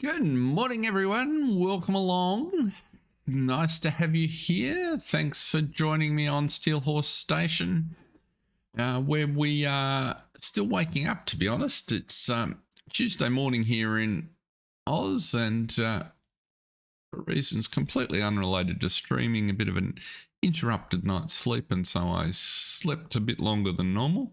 Good morning, everyone. Welcome along. Nice to have you here. Thanks for joining me on Steel Horse Station, where we are still waking up, to be honest. It's Tuesday morning here in Oz, and for reasons completely unrelated to streaming, a bit of an interrupted night's sleep, and so I slept a bit longer than normal.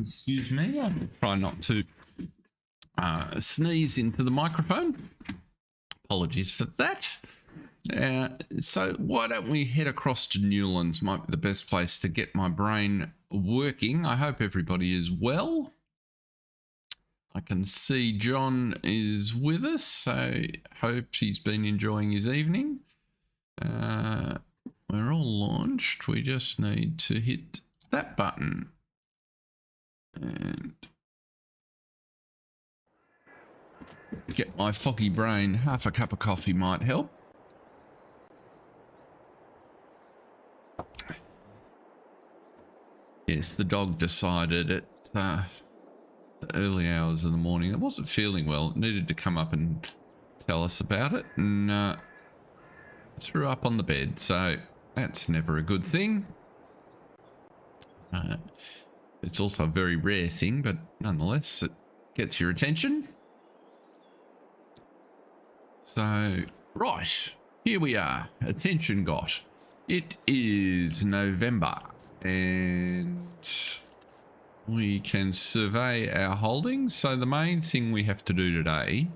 Excuse me, I'll try not to sneeze into the microphone. Apologies for that. So why don't we head across to Newlands? Might be the best place to get my brain working. I hope everybody is well. I can see John is with us, so hope he's been enjoying his evening. We're all launched. We just need to hit that button. And get my foggy brain. Half a cup of coffee might help. Yes, the dog decided at the early hours of the morning it wasn't feeling well. It needed to come up and tell us about it, and threw up on the bed, so that's never a good thing. It's also a very rare thing, but nonetheless, it gets your attention. So, right, here we are. Attention got. It is November, and we can survey our holdings. So the main thing we have to do today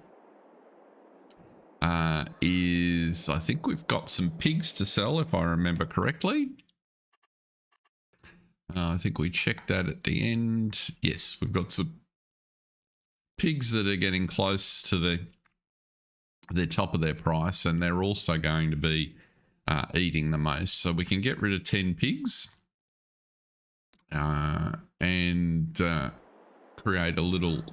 is, I think we've got some pigs to sell, if I remember correctly. I think we checked that at the end. Yes, we've got some pigs that are getting close to the top of their price, and they're also going to be eating the most. So we can get rid of 10 pigs and create a little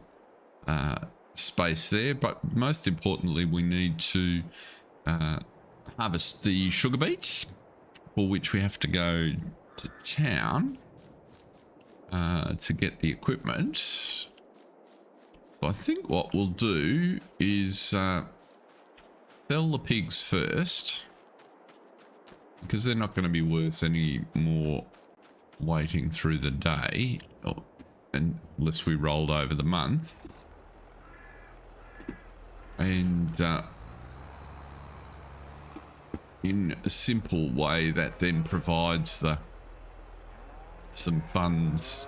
space there. But most importantly, we need to harvest the sugar beets, for which we have to go to town to get the equipment. So I think what we'll do is sell the pigs first, because they're not going to be worth any more waiting through the day, unless we rolled over the month. And in a simple way, that then provides some funds.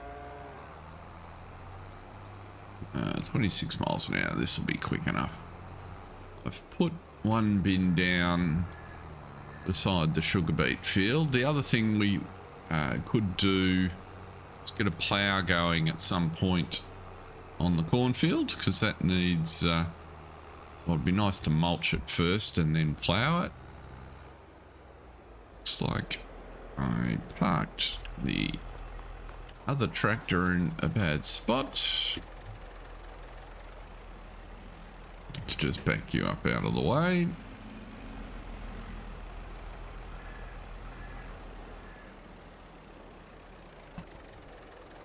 26 miles an hour, this will be quick enough. I've put one bin down beside the sugar beet field. The other thing we could do is get a plough going at some point on the cornfield, because that needs, well, it'd be nice to mulch it first and then plough it. Looks like I parked the other tractor in a bad spot. Let's just back you up out of the way.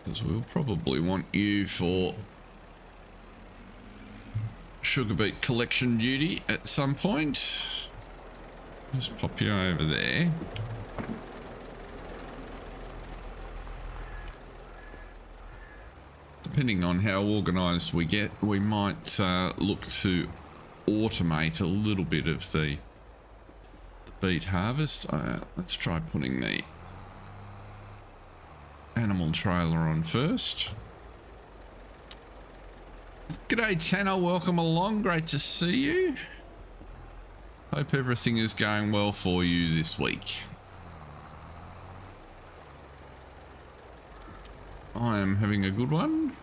Because we'll probably want you for sugar beet collection duty at some point. Just pop you over there. Depending on how organised we get, we might look to automate a little bit of the beet harvest. Let's try putting the animal trailer on first. G'day Tanner, welcome along, great to see you. Hope everything is going well for you this week. I am having a good one.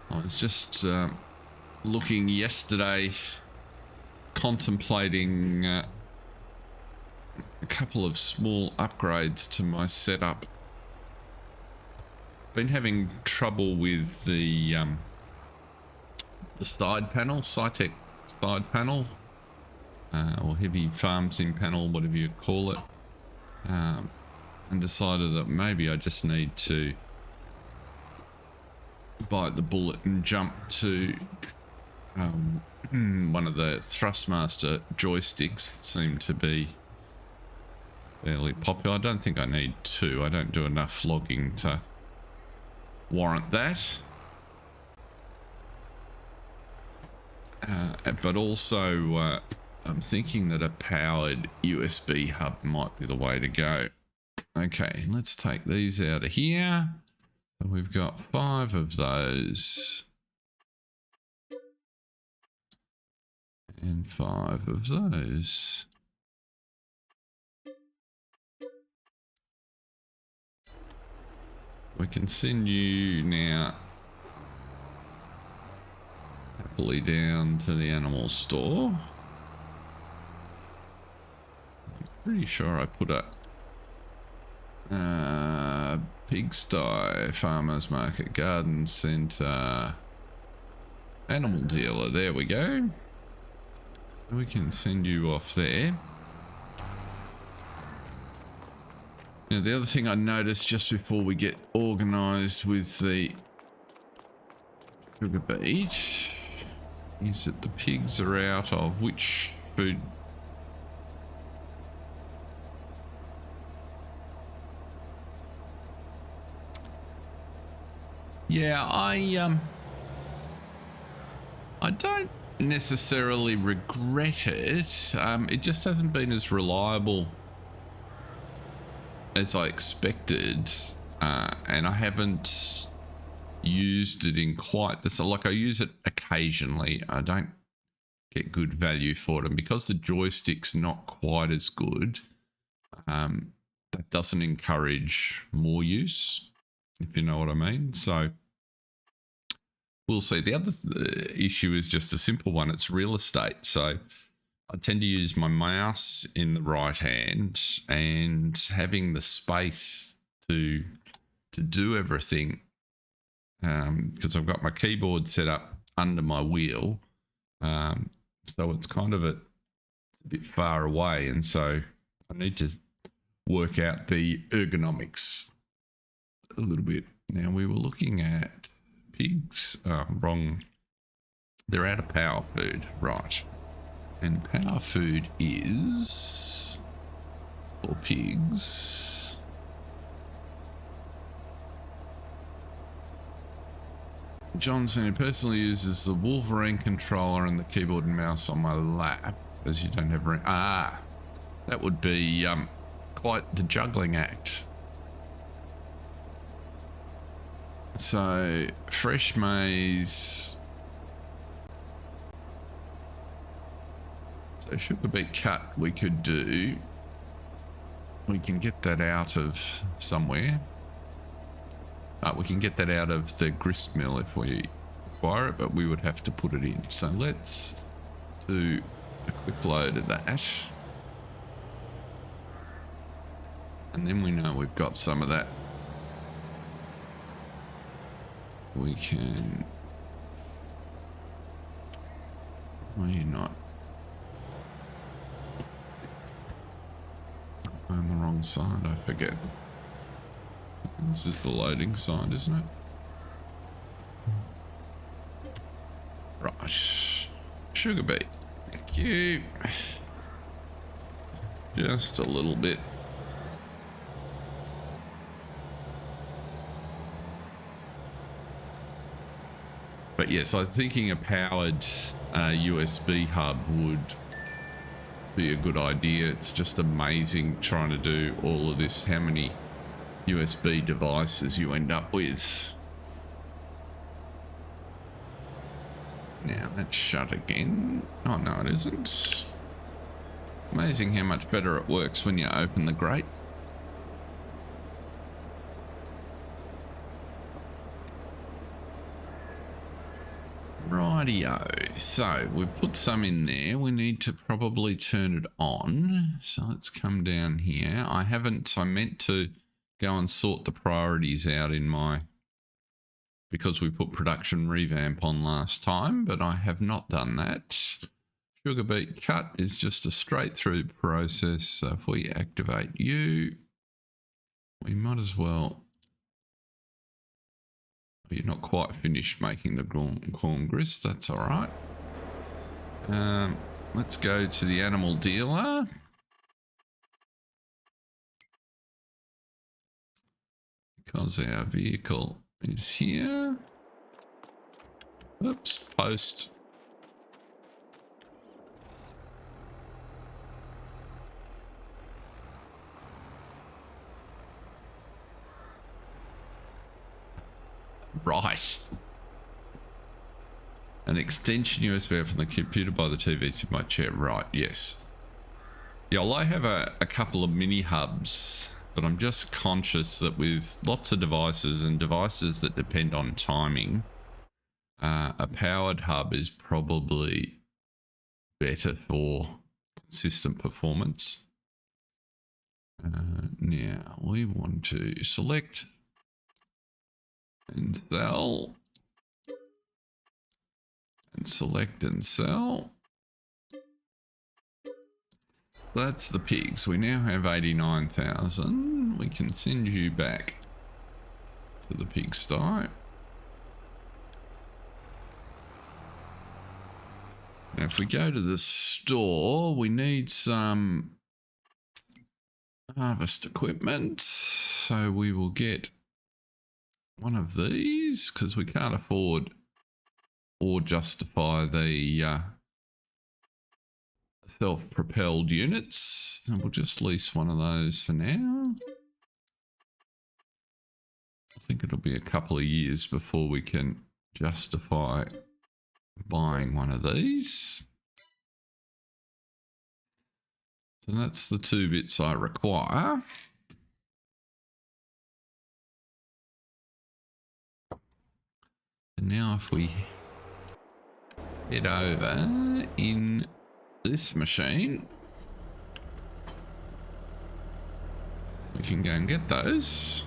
I was just looking yesterday, contemplating a couple of small upgrades to my setup. Been having trouble with the side panel, Cytec side panel, or heavy farm sim panel, whatever you call it. and decided that maybe I just need to bite the bullet and jump to one of the Thrustmaster joysticks that seem to be fairly popular. I don't think I need two. I don't do enough logging to warrant that. But also I'm thinking that a powered USB hub might be the way to go. Okay, let's take these out of here. So we've got 5 of those. And 5 of those. We can send you now happily down to the animal store. I'm pretty sure I put a pigsty, farmers market, garden centre, animal dealer. There we go. We can send you off there. Now the other thing I noticed just before we get organised with the sugar beet is that the pigs are out of which food? Yeah, I don't necessarily regret it. It just hasn't been as reliable as I expected, and I haven't used it in quite this. Like, I use it occasionally. I don't get good value for it, and because the joystick's not quite as good, that doesn't encourage more use, if you know what I mean. So we'll see. The other issue is just a simple one. It's real estate. So I tend to use my mouse in the right hand, and having the space to do everything, because I've got my keyboard set up under my wheel, so it's kind of it's a bit far away, and so I need to work out the ergonomics a little bit. Now, we were looking at pigs. Wrong. They're out of power food, right? And power food is for pigs. Johnson personally uses the Wolverine controller and the keyboard and mouse on my lap, as you don't have that would be quite the juggling act. So fresh maize. So sugar beet cut we could do. We can get that out of somewhere. We can get that out of the grist mill if we require it, but we would have to put it in. So let's do a quick load of that. And then we know we've got some of that. We can... Why are you not? I'm on the wrong side, I forget. This is the loading side, isn't it? Right. Sugar beet. Thank you. Just a little bit. But yes, I'm thinking a powered USB hub would be a good idea. It's just amazing trying to do all of this, how many USB devices you end up with. Now that's shut again. Oh no, it isn't. Amazing how much better it works when you open the grate. Rightio, so we've put some in there. We need to probably turn it on. So let's come down here. I meant to go and sort the priorities out in my, because we put production revamp on last time, but I have not done that. Sugar beet cut is just a straight through process. So if we activate you, we might as well. You're not quite finished making the corn grist. That's all right. Let's go to the animal dealer. Because our vehicle is here. Oops, post. Right. An extension USB from the computer by the TV to my chair. Right, yes. Yeah, well, I have a couple of mini hubs, but I'm just conscious that with lots of devices and devices that depend on timing, a powered hub is probably better for consistent performance. Now, we want to select and sell. And select and sell. That's the pigs. We now have 89,000. We can send you back to the pigsty. Now if we go to the store, we need some harvest equipment. So we will get one of these because we can't afford or justify the self-propelled units. And we'll just lease one of those for now. I think it'll be a couple of years before we can justify buying one of these. So that's the 2 bits I require. And now if we head over in this machine, we can go and get those.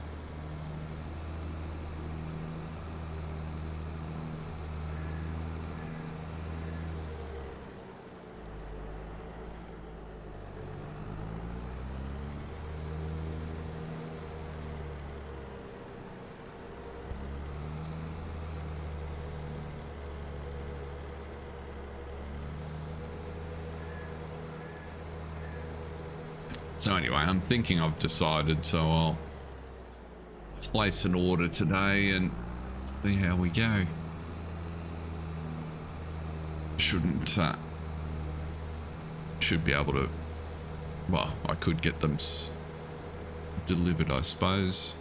So anyway, I'm thinking I've decided, so I'll place an order today and see how we go. Shouldn't, should be able to, well, I could get them delivered, I suppose,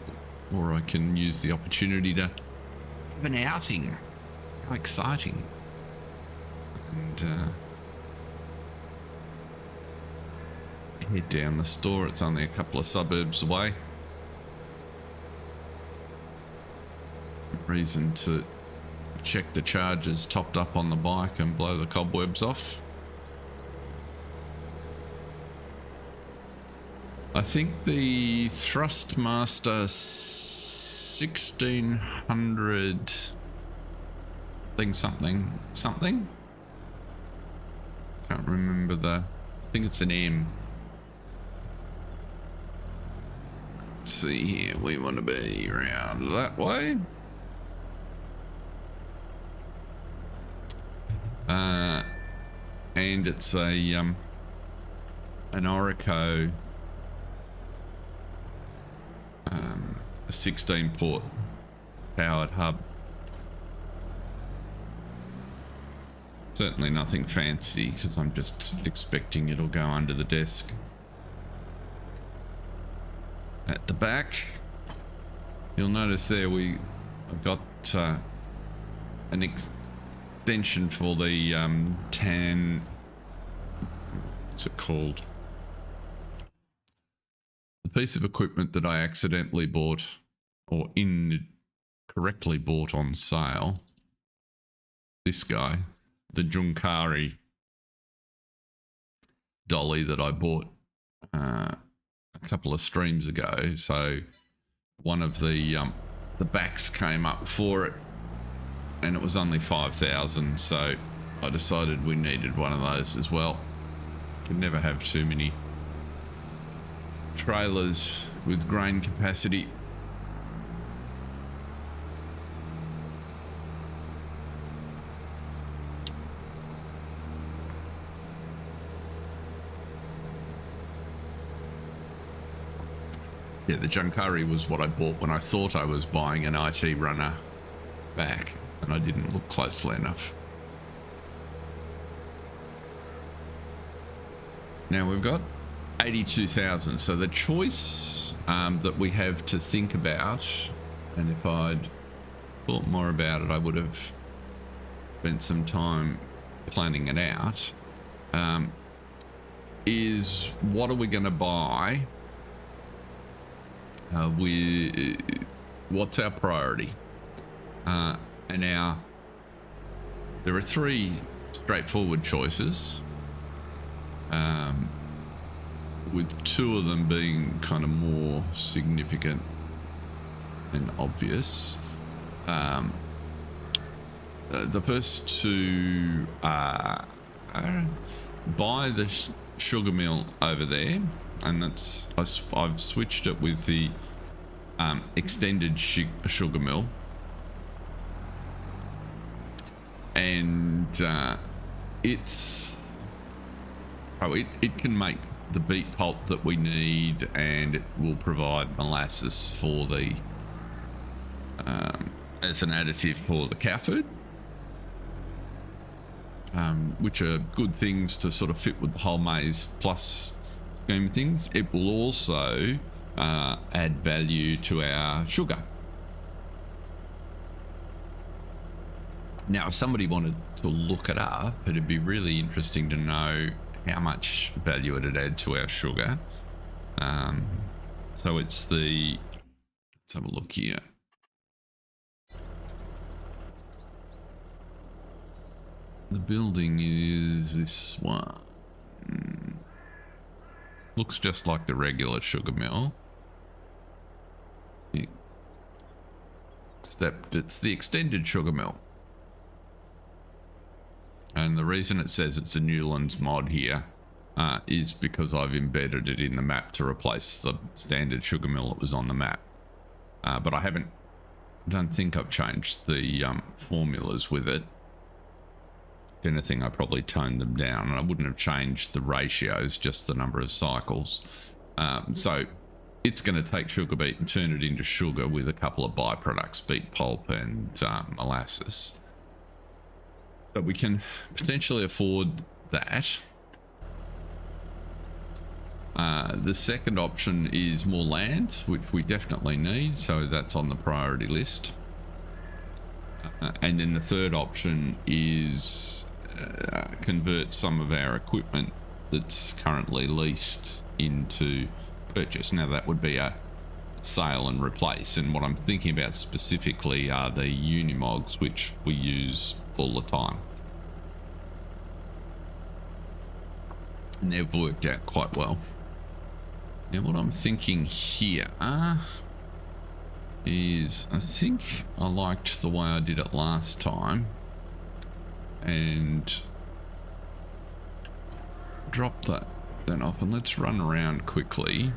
or I can use the opportunity to have an outing. How exciting. And, head down the store. It's only a couple of suburbs away. Reason to check the charges topped up on the bike and blow the cobwebs off. I think the Thrustmaster 1600 something. Can't remember I think it's an M. Let's see here, we want to be around that way. And it's an Orico 16 port powered hub. Certainly nothing fancy because I'm just expecting it'll go under the desk. At the back, you'll notice there I've got an extension for the tan. What's it called? The piece of equipment that I accidentally bought or incorrectly bought on sale. This guy, the Junkari dolly that I bought a couple of streams ago. So one of the backs came up for it and it was only 5,000, so I decided we needed one of those as well. Can never have too many trailers with grain capacity. Yeah, the Junkari was what I bought when I thought I was buying an IT runner back, and I didn't look closely enough. Now we've got 82,000, so the choice that we have to think about, and if I'd thought more about it, I would have spent some time planning it out, is what are we going to buy? What's our priority? And there are three straightforward choices, with two of them being kind of more significant and obvious. The first two are buy the sugar mill over there, and that's I've switched it with the extended sugar mill, and it can make the beet pulp that we need, and it will provide molasses for the as an additive for the cow food, which are good things to sort of fit with the whole maize plus scheme of things. It will also add value to our sugar. Now, if somebody wanted to look it up, it'd be really interesting to know how much value it'd add to our sugar. So it's let's have a look here. The building is this one. Looks just like the regular sugar mill, except it's the extended sugar mill. And the reason it says it's a Newlands mod here is because I've embedded it in the map to replace the standard sugar mill that was on the map. But I don't think I've changed the formulas with it. If anything, I probably toned them down, and I wouldn't have changed the ratios, just the number of cycles. So it's going to take sugar beet and turn it into sugar with a couple of byproducts, beet pulp and molasses. So we can potentially afford that. The second option is more land, which we definitely need, so that's on the priority list. And then the third option is convert some of our equipment that's currently leased into purchase. Now that would be a sale and replace, and what I'm thinking about specifically are the Unimogs, which we use all the time, and they've worked out quite well. Now what I'm thinking here is, I think I liked the way I did it last time, and drop that then off, and let's run around quickly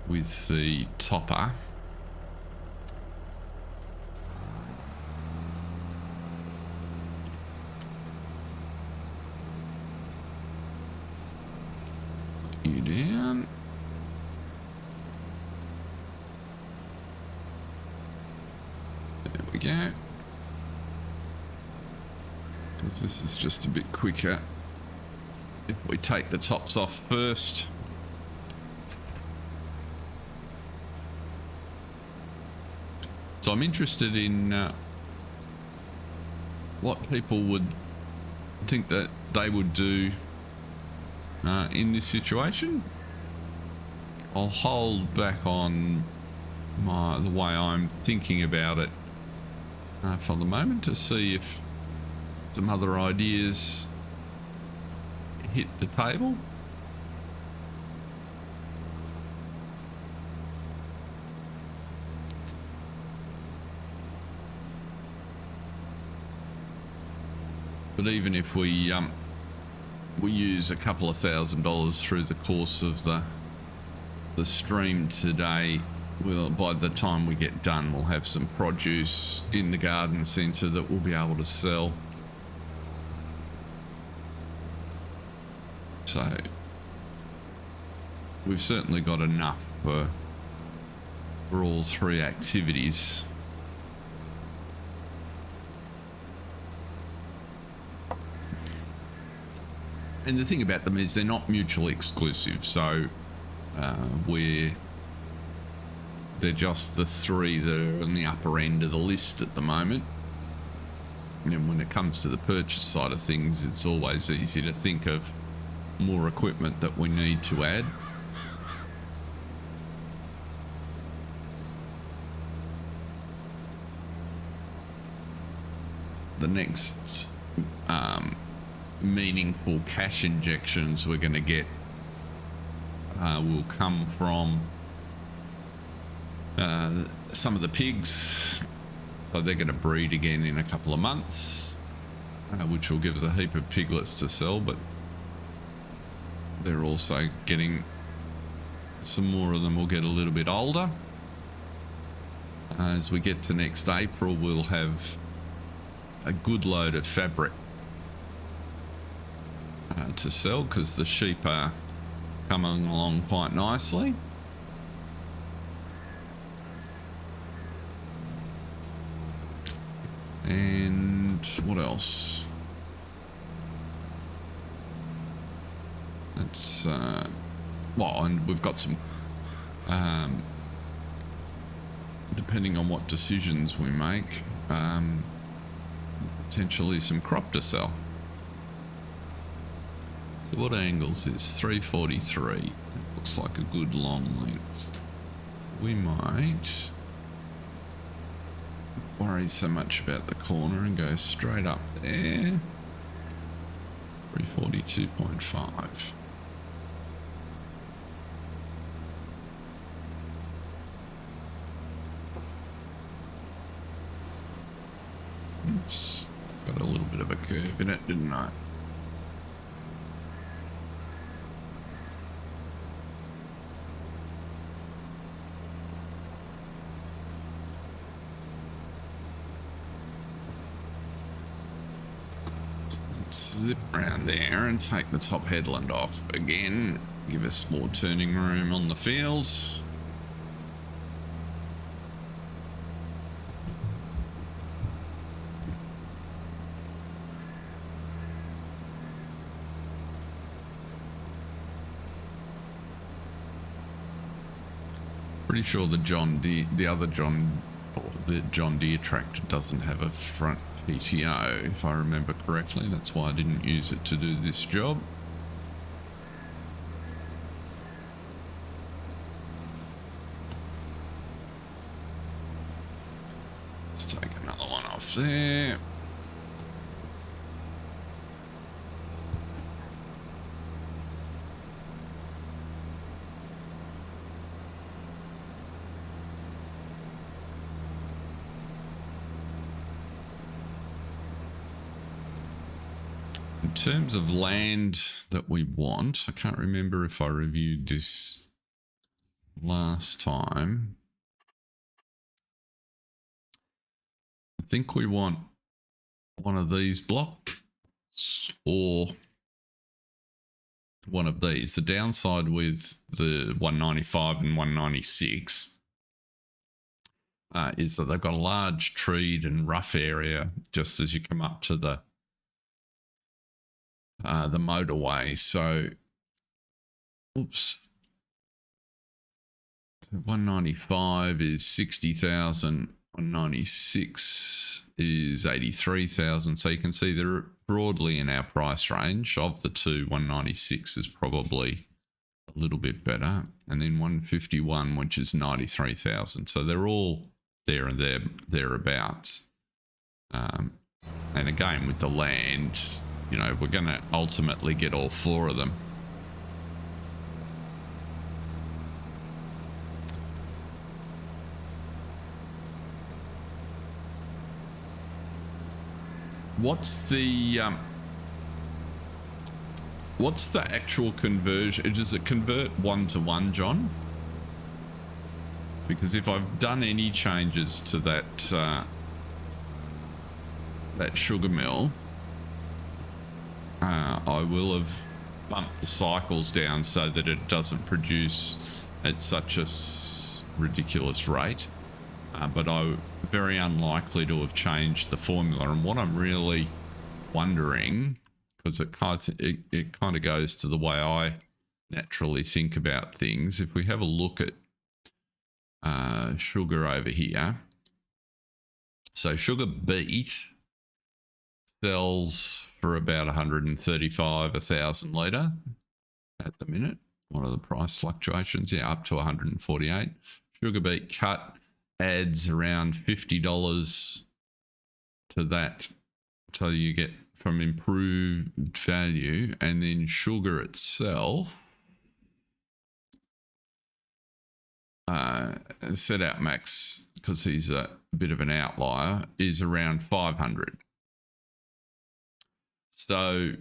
with the topper. You down. There we go. Because this is just a bit quicker if we take the tops off first. So I'm interested in what people would think that they would do in this situation. I'll hold back on the way I'm thinking about it for the moment to see if some other ideas hit the table. But even if we use a couple of $1,000 through the course of the the stream today, by the time we get done, we'll have some produce in the garden centre that we'll be able to sell. So we've certainly got enough for all three activities. And the thing about them is they're not mutually exclusive, so they're just the three that are on the upper end of the list at the moment. And when it comes to the purchase side of things, it's always easy to think of more equipment that we need to add. The next meaningful cash injections we're going to get will come from some of the pigs. So they're going to breed again in a couple of months, which will give us a heap of piglets to sell, but they're also getting some more of them will get a little bit older. As we get to next April, we'll have a good load of fabric to sell because the sheep are coming along quite nicely. And what else? That's well, and we've got some depending on what decisions we make, potentially some crop to sell. So what angles is 343? It looks like a good long length. We might worry so much about the corner and go straight up there. 342.5. Oops, got a little bit of a curve in it, didn't I? Zip around there and take the top headland off again, give us more turning room on the fields. Pretty sure the John Deere tractor doesn't have a front PTO, if I remember correctly. That's why I didn't use it to do this job. Let's take another one off there. In terms of land that we want, I can't remember if I reviewed this last time. I think we want one of these blocks or one of these. The downside with the 195 and 196 is that they've got a large treed and rough area just as you come up to the motorway. So, oops, 195 is 60,000, 196 is 83,000. So you can see they're broadly in our price range. Of the two, 196 is probably a little bit better, and then 151, which is 93,000. So they're all there and thereabouts. And again, with the land, you know, we're going to ultimately get all four of them. What's the actual conversion? Does it convert 1 to 1, John? because if I've done any changes to that that sugar mill, I will have bumped the cycles down so that it doesn't produce at such a ridiculous rate. But I'm very unlikely to have changed the formula. And what I'm really wondering, because it kind of goes to the way I naturally think about things, if we have a look at sugar over here, so sugar beet sells for about 135 a thousand litre at the minute. What are the price fluctuations? Yeah, up to 148. Sugar beet cut adds around $50 to that, so you get from improved value. And then sugar itself, set out max, because he's a bit of an outlier, is around 500. So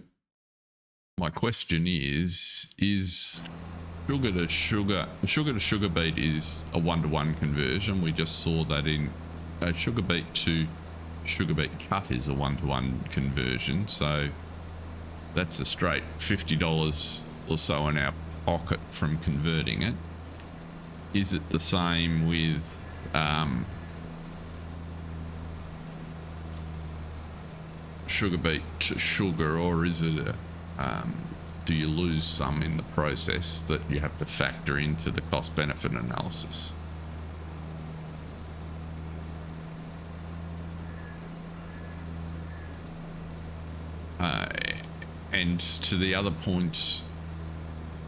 my question is sugar to sugar beet is a 1-to-1 conversion. We just saw that in sugar beet to sugar beet cut is a 1-to-1 conversion. So that's a straight $50 or so in our pocket from converting it. Is it the same with sugar beet to sugar, or is it do you lose some in the process that you have to factor into the cost benefit analysis? And to the other point,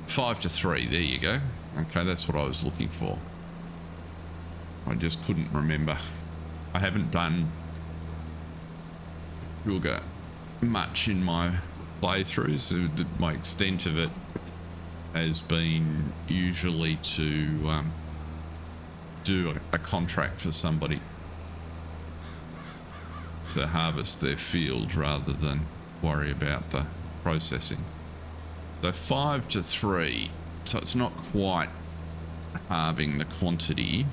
5 to 3, there you go. Okay, that's what I was looking for. I just couldn't remember. I haven't done sugar much in my playthroughs. My extent of it has been usually to do a contract for somebody to harvest their field rather than worry about the processing. So 5 to 3, so it's not quite halving the quantity.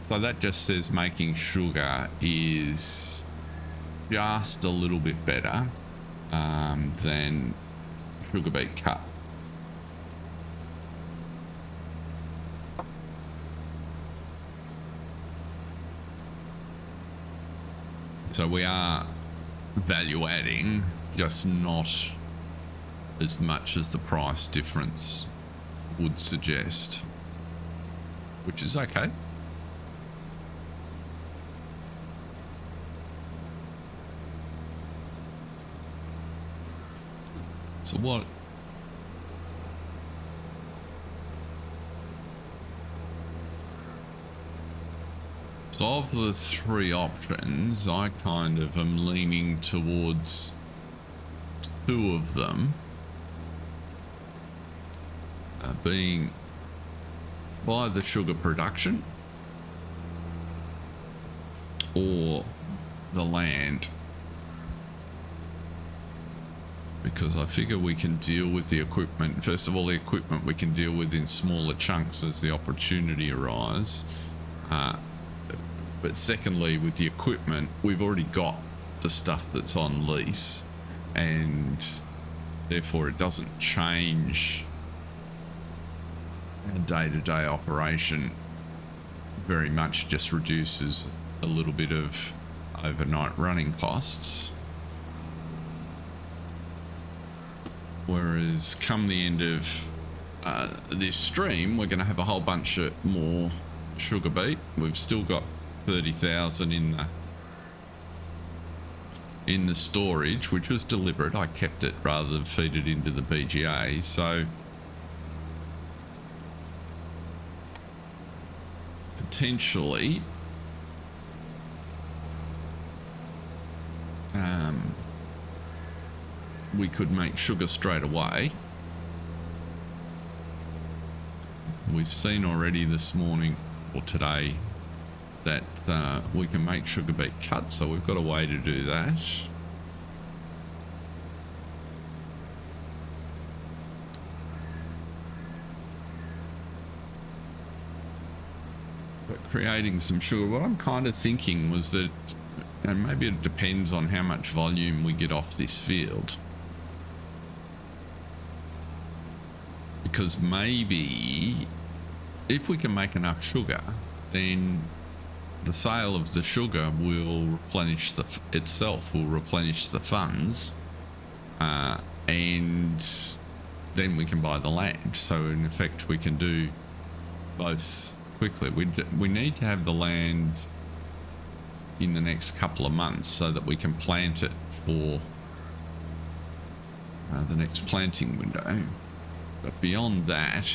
So that just says making sugar is just a little bit better than sugar beet cut. So we are value adding, just not as much as the price difference would suggest, which is okay. So what? So of the 3 options, I kind of am leaning towards 2 of them being by the sugar production or the land, because I figure we can deal with the equipment. First of all, the equipment we can deal with in smaller chunks as the opportunity arises. But secondly, with the equipment, we've already got the stuff that's on lease, and therefore it doesn't change a day-to-day operation very much, just reduces a little bit of overnight running costs. Whereas come the end of this stream, we're going to have a whole bunch of more sugar beet. We've still got 30,000 in the storage, which was deliberate. I kept it rather than feed it into the BGA. So potentially we could make sugar straight away. We've seen already this morning or today that we can make sugar beet cut, so we've got a way to do that. But creating some sugar, what I'm kind of thinking was that, and maybe it depends on how much volume we get off this field, because maybe if we can make enough sugar, then the sale of the sugar will replenish itself, will replenish the funds, and then we can buy the land. So in effect, we can do both quickly. We need to have the land in the next couple of months so that we can plant it for the next planting window. But beyond that,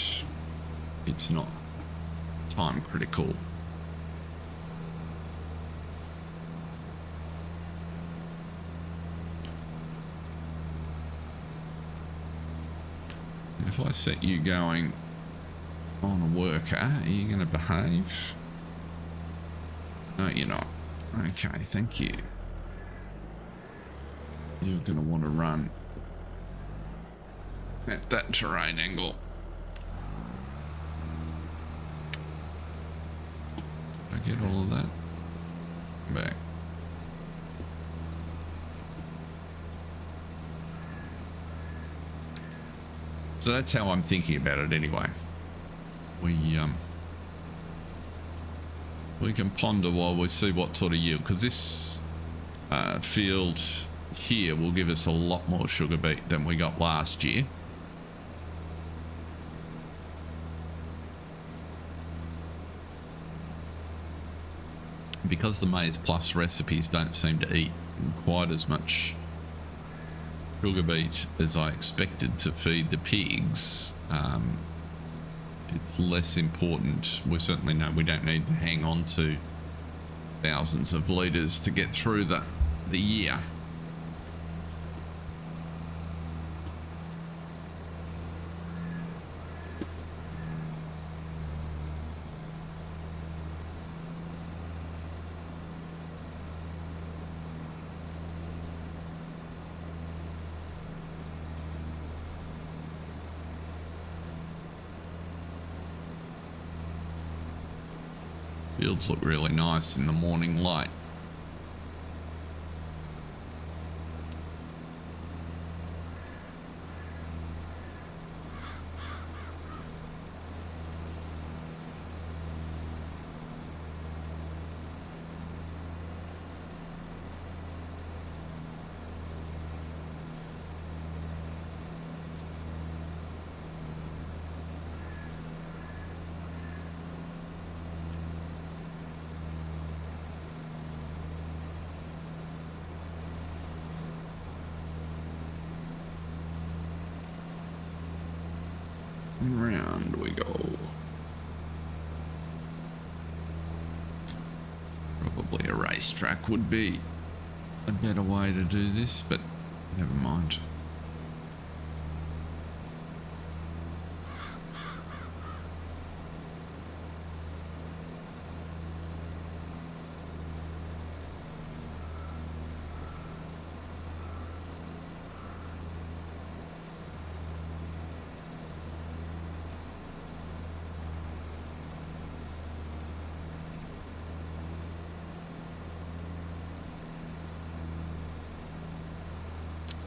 it's not time critical. If I set you going on a worker, are you going to behave? No, you're not. Okay, thank you. You're going to want to run at that terrain angle. Did I get all of that? Back. So that's how I'm thinking about it anyway. We can ponder while we see what sort of yield, because this field here will give us a lot more sugar beet than we got last year. Because the Maize Plus recipes don't seem to eat quite as much sugar beet as I expected to feed the pigs, it's less important. We certainly know we don't need to hang on to thousands of litres to get through the year. Fields look really nice in the morning light. Round we go. Probably a racetrack would be a better way to do this, but never mind.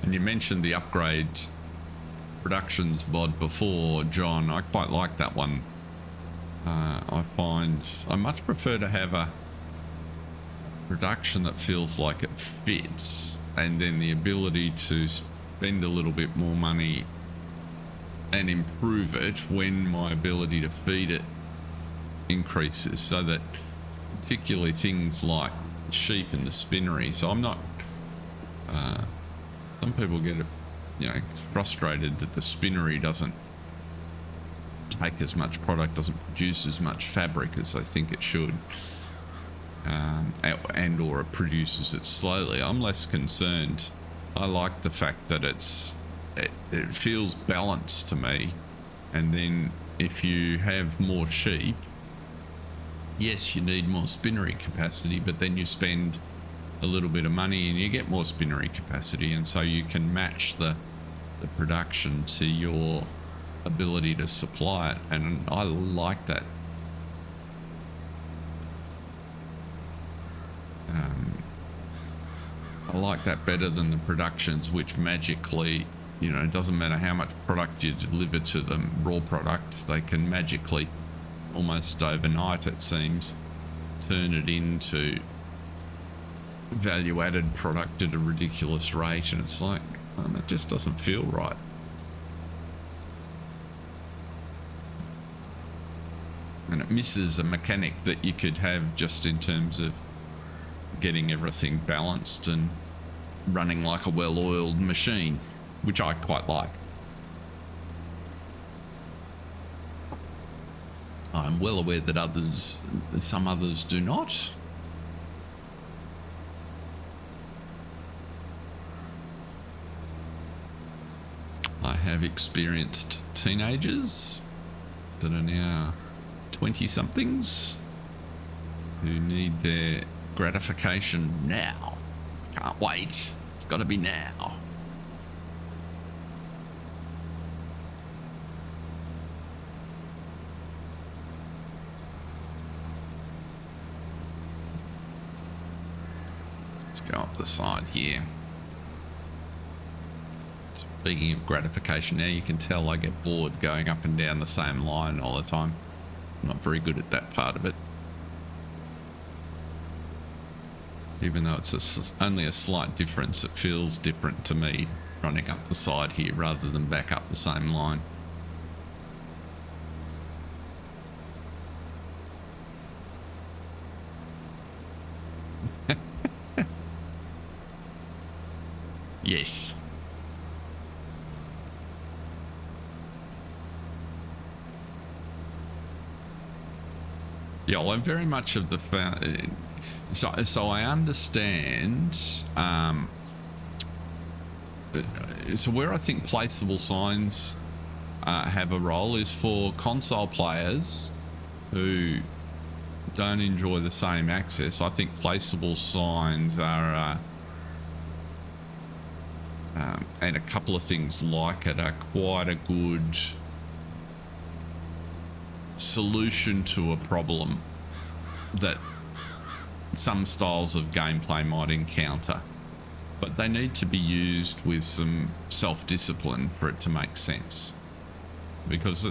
And you mentioned the upgrade productions mod before, John. I quite like that one. I find I much prefer to have a production that feels like it fits, and then the ability to spend a little bit more money and improve it when my ability to feed it increases, so that particularly things like sheep in the spinnery. So I'm not some people get frustrated that the spinnery doesn't take as much product, doesn't produce as much fabric as they think it should, and or it produces it slowly. I'm less concerned. I like the fact that it feels balanced to me. And then if you have more sheep, yes, you need more spinnery capacity, but then you spend a little bit of money and you get more spinnery capacity, and so you can match the production to your ability to supply it. And I like that. like that better than the productions, which magically, you know, it doesn't matter how much product you deliver to them, raw product, they can magically, almost overnight it seems, turn it into value-added product at a ridiculous rate, and it's like, oh, that just doesn't feel right. And it misses a mechanic that you could have just in terms of getting everything balanced and running like a well-oiled machine, which I quite like. I'm well aware that some others do not. I have experienced teenagers that are now 20-somethings who need their gratification now. Can't wait. It's got to be now. Let's go up the side here. Speaking of gratification, now you can tell I get bored going up and down the same line all the time. I'm not very good at that part of it. Even though it's only a slight difference, it feels different to me running up the side here rather than back up the same line. Yes. Yeah, well, I'm very much of the so I understand. So where I think placeable signs have a role is for console players who don't enjoy the same access. I think placeable signs are, and a couple of things like it, are quite a good solution to a problem that some styles of gameplay might encounter, but they need to be used with some self-discipline for it to make sense, because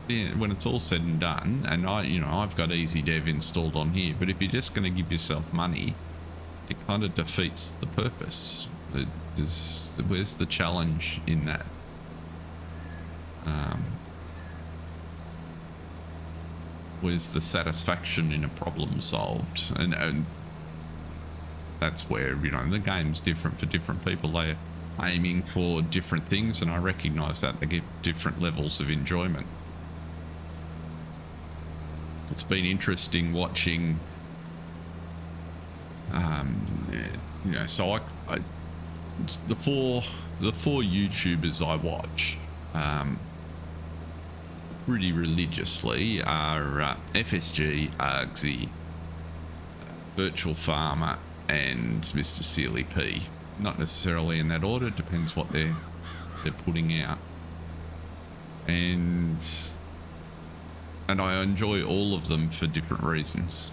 when it's all said and done, and I've got Easy Dev installed on here, but if you're just going to give yourself money, it kind of defeats the purpose. Where's the challenge in that? Where's the satisfaction in a problem solved? And that's where, the game's different for different people. They're aiming for different things, and I recognize that they get different levels of enjoyment. It's been interesting watching, so the four YouTubers I watch, pretty religiously are FSG, Argsy, Virtual Farmer, and Mr. Sealy P. Not necessarily in that order, depends what they're putting out. And I enjoy all of them for different reasons.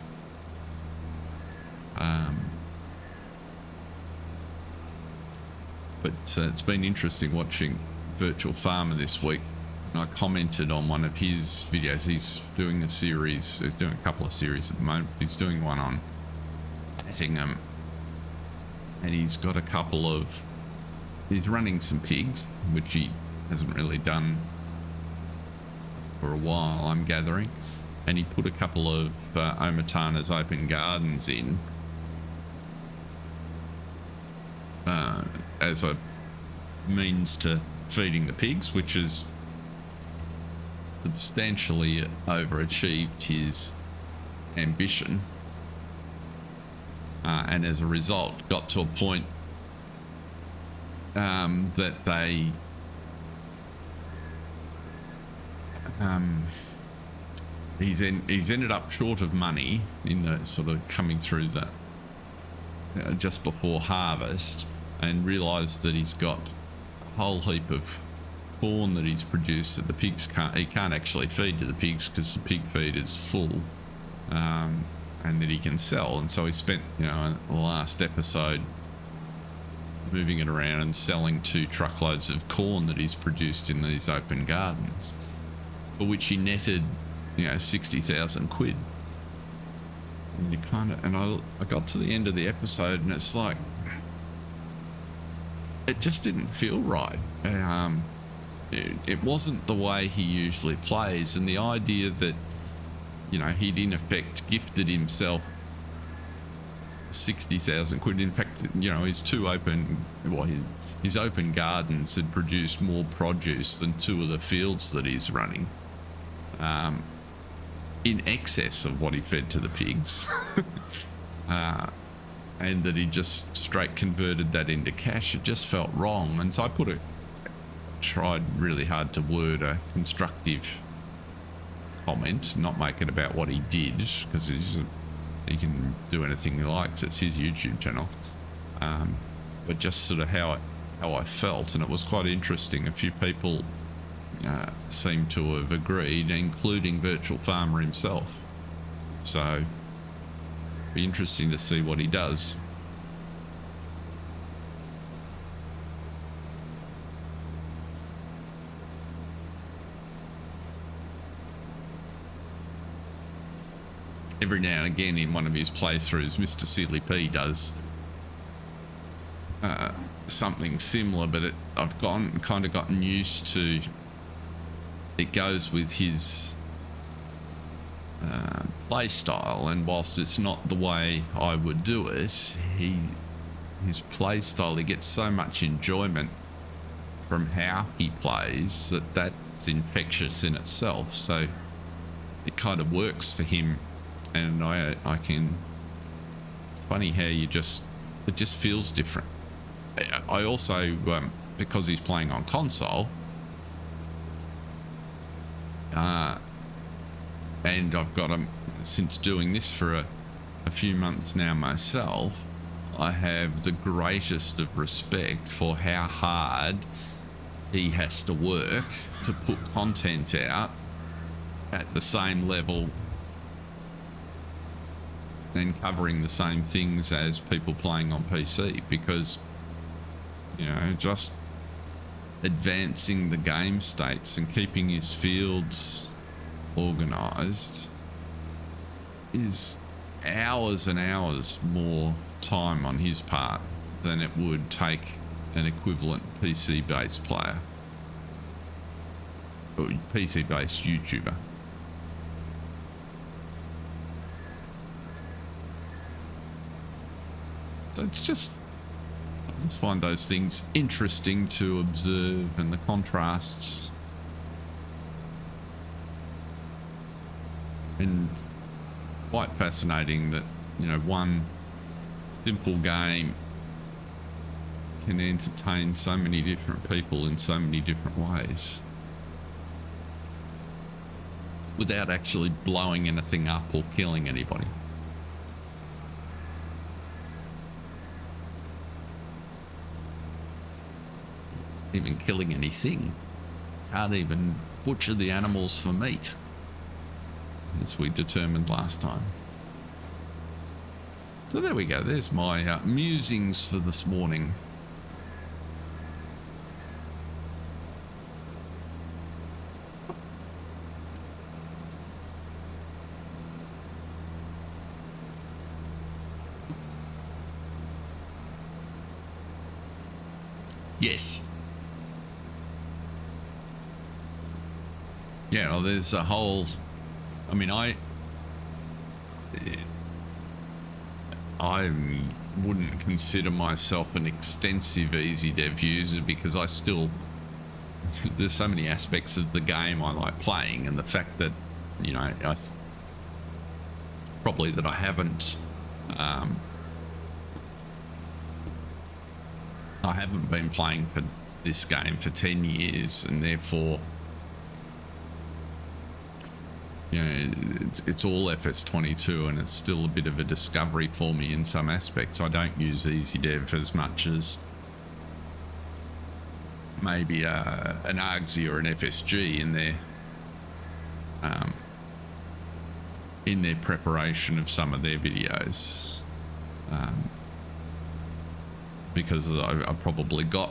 But it's been interesting watching Virtual Farmer this week. I commented on one of his videos. He's doing a couple of series at the moment. He's doing one on Attingham, and he's got he's running some pigs, which he hasn't really done for a while, I'm gathering, and he put a couple of Omatana's open gardens in as a means to feeding the pigs, which is substantially overachieved his ambition, and as a result got to a point that he's ended up short of money in the sort of coming through the just before harvest, and realized that he's got a whole heap of corn that he's produced that the pigs can't actually feed to the pigs because the pig feed is full, and that he can sell. And so he spent the last episode moving it around and selling 2 truckloads of corn that he's produced in these open gardens, for which he netted, you know, 60,000 quid. And you kind of, and I got to the end of the episode and it's like, it just didn't feel right. It wasn't the way he usually plays, and the idea that, you know, he'd in effect gifted himself 60,000 quid. In fact, you know, his open gardens had produced more produce than 2 of the fields that he's running, in excess of what he fed to the pigs. And that he just straight converted that into cash. It just felt wrong, and so I tried really hard to word a constructive comment, not make it about what he did, because he can do anything he likes. It's his YouTube channel, but just sort of how I felt, and it was quite interesting. A few people seem to have agreed, including Virtual Farmer himself. So be interesting to see what he does. Every now and again in one of his playthroughs, Mr. Silly P does something similar, but I've kind of gotten used to it. Goes with his play style, and whilst it's not the way I would do it, his play style, he gets so much enjoyment from how he plays that's infectious in itself. So it kind of works for him, and I can. It's funny how it just feels different. I also because he's playing on console, and I've got him since doing this for a few months now myself. I have the greatest of respect for how hard he has to work to put content out at the same level and covering the same things as people playing on PC, because, you know, just advancing the game states and keeping his fields organized is hours and hours more time on his part than it would take an equivalent PC based player or PC based YouTuber. So it's just, I just find those things interesting to observe, and the contrasts, and quite fascinating that, you know, one simple game can entertain so many different people in so many different ways without actually blowing anything up or killing anybody. Even killing anything. Can't even butcher the animals for meat, as we determined last time. So there we go. There's my musings for this morning. Yes. Yeah, well, there's a whole, I mean, I wouldn't consider myself an extensive EasyDev user, because I still, there's so many aspects of the game I like playing, and the fact that, you know, probably that I haven't been playing for this game for 10 years, and therefore, you know, it's all FS22, and it's still a bit of a discovery for me in some aspects. I don't use EasyDev as much as maybe an Argsy or an FSG in their preparation of some of their videos. because I probably got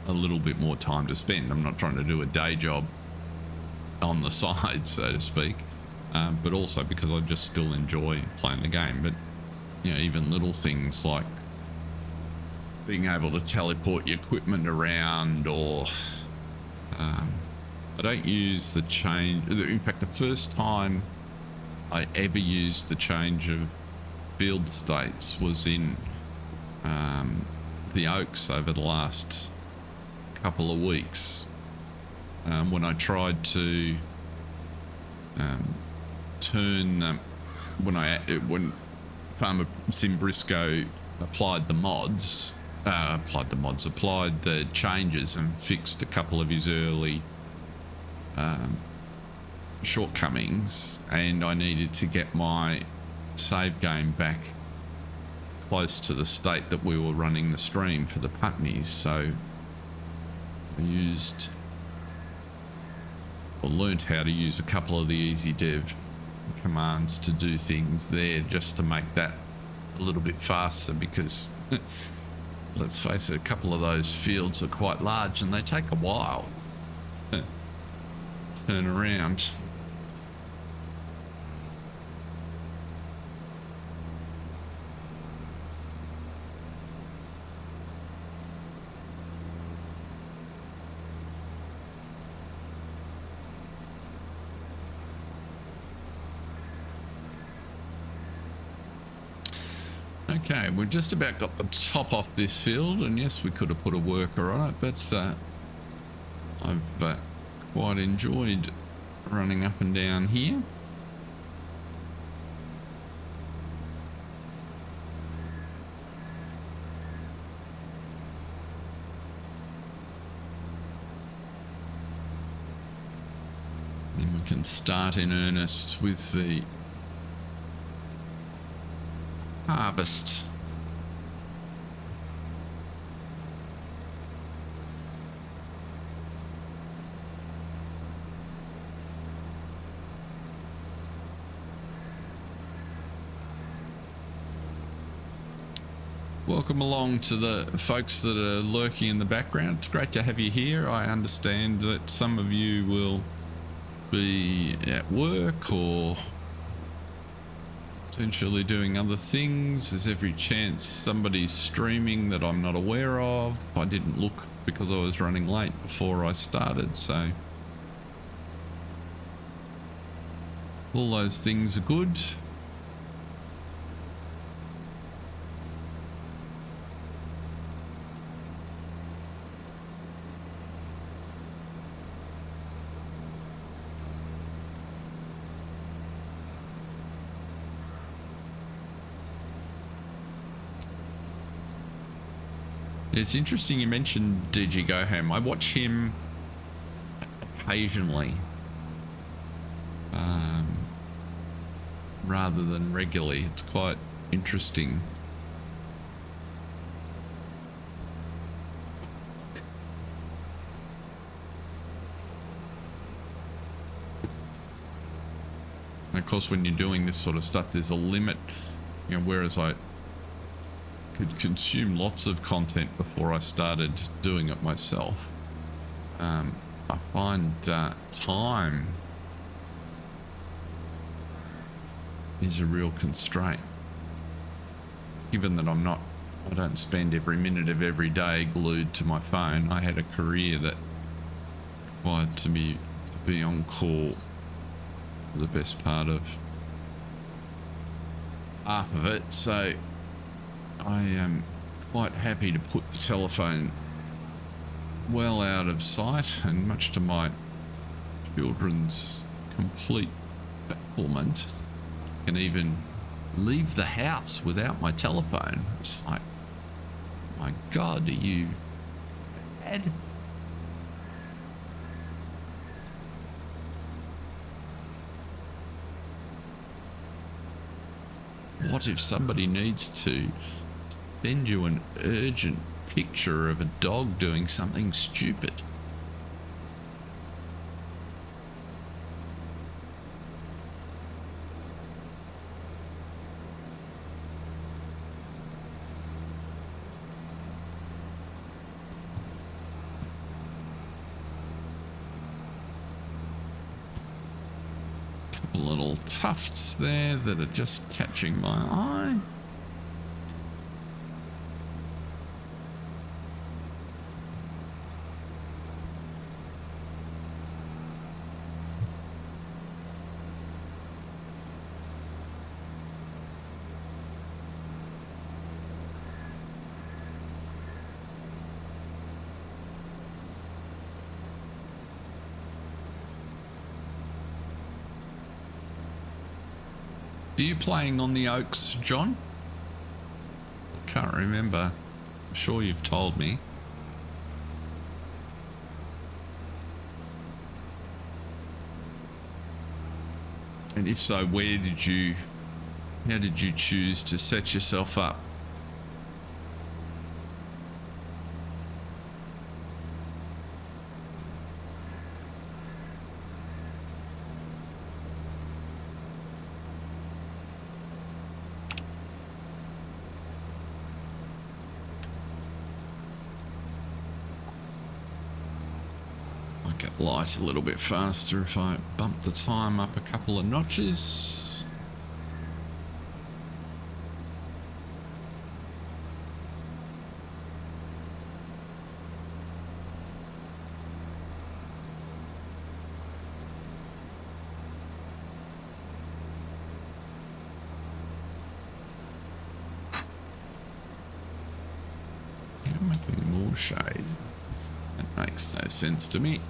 a little bit more time to spend. I'm not trying to do a day job on the side, so to speak, but also because I just still enjoy playing the game. But you know, even little things like being able to teleport your equipment around, or I don't use the change. In fact, the first time I ever used the change of field states was in the Oaks over the last couple of weeks, when I tried to turn when Farmer Sim Briscoe applied the changes and fixed a couple of his early shortcomings, and I needed to get my save game back close to the state that we were running the stream for the Putneys. So I learnt how to use a couple of the easy dev commands to do things there, just to make that a little bit faster, because let's face it, a couple of those fields are quite large and they take a while to turn around. Okay, we've just about got the top off this field, and yes, we could have put a worker on it, but I've quite enjoyed running up and down here. Then we can start in earnest with the harvest. Welcome along to the folks that are lurking in the background. It's great to have you here. I understand that some of you will be at work or potentially doing other things. There's every chance somebody's streaming that I'm not aware of. I didn't look because I was running late before I started, so all those things are good. It's interesting you mentioned DG Goham. I watch him occasionally, rather than regularly. It's quite interesting. And of course, when you're doing this sort of stuff, there's a limit, you know, whereas I could consume lots of content before I started doing it myself. I find time is a real constraint. Given that I don't spend every minute of every day glued to my phone. I had a career that required to be on call for the best part of half of it, so I am quite happy to put the telephone well out of sight, and much to my children's complete bafflement, I can even leave the house without my telephone. It's like, my God, are you mad? What if somebody needs to send you an urgent picture of a dog doing something stupid? couple little tufts there that are just catching my eye. Are you playing on the Oaks, John? I can't remember. I'm sure you've told me. And if so, how did you choose to set yourself up? Get light a little bit faster if I bump the time up a couple of notches. I'm making more shade. That makes no sense to me.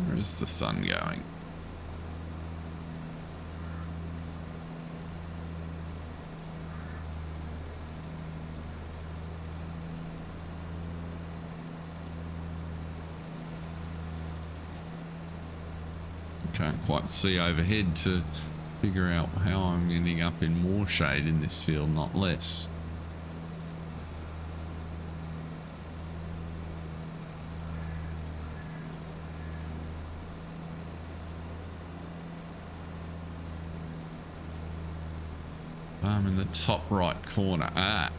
Where is the sun going? Can't quite see overhead to figure out how I'm ending up in more shade in this field, not less. I'm in the top right corner. Ah.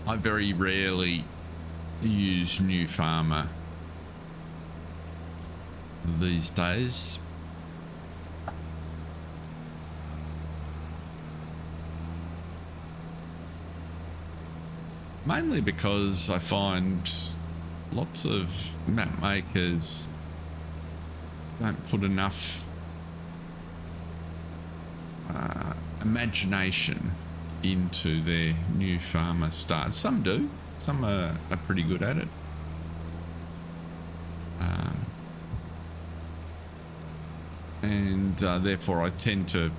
I very rarely use New Farmer these days. Mainly because I find lots of map makers don't put enough imagination into their New Farmer starts. Some do. Some are pretty good at it. And therefore I tend to,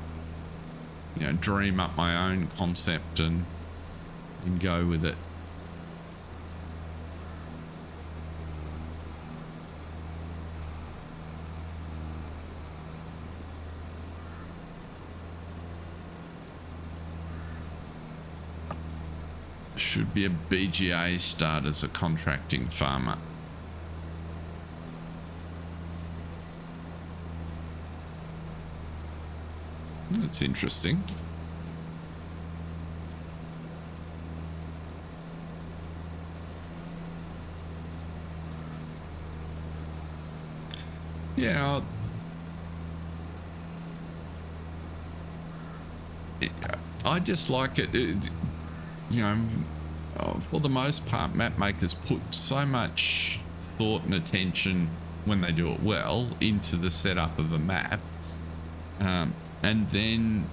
you know, dream up my own concept and go with it. Should be a BGA start as a contracting farmer. That's interesting. Yeah, I just like it, you know, for the most part, map makers put so much thought and attention when they do it well into the setup of a map, and then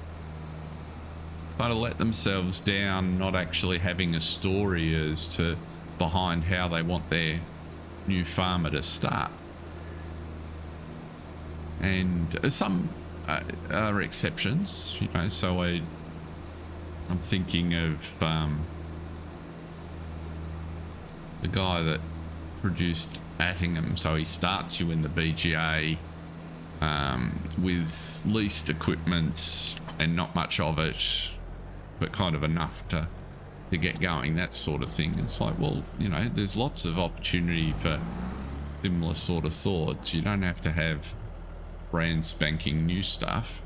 kind of let themselves down, not actually having a story as to behind how they want their new farmer to start. And some are exceptions, you know, so I'm thinking of the guy that produced Attingham. So he starts you in the BGA with leased equipment and not much of it, but kind of enough to get going, that sort of thing. It's like, well, you know, there's lots of opportunity for similar sort of thoughts. You don't have to have brand spanking new stuff.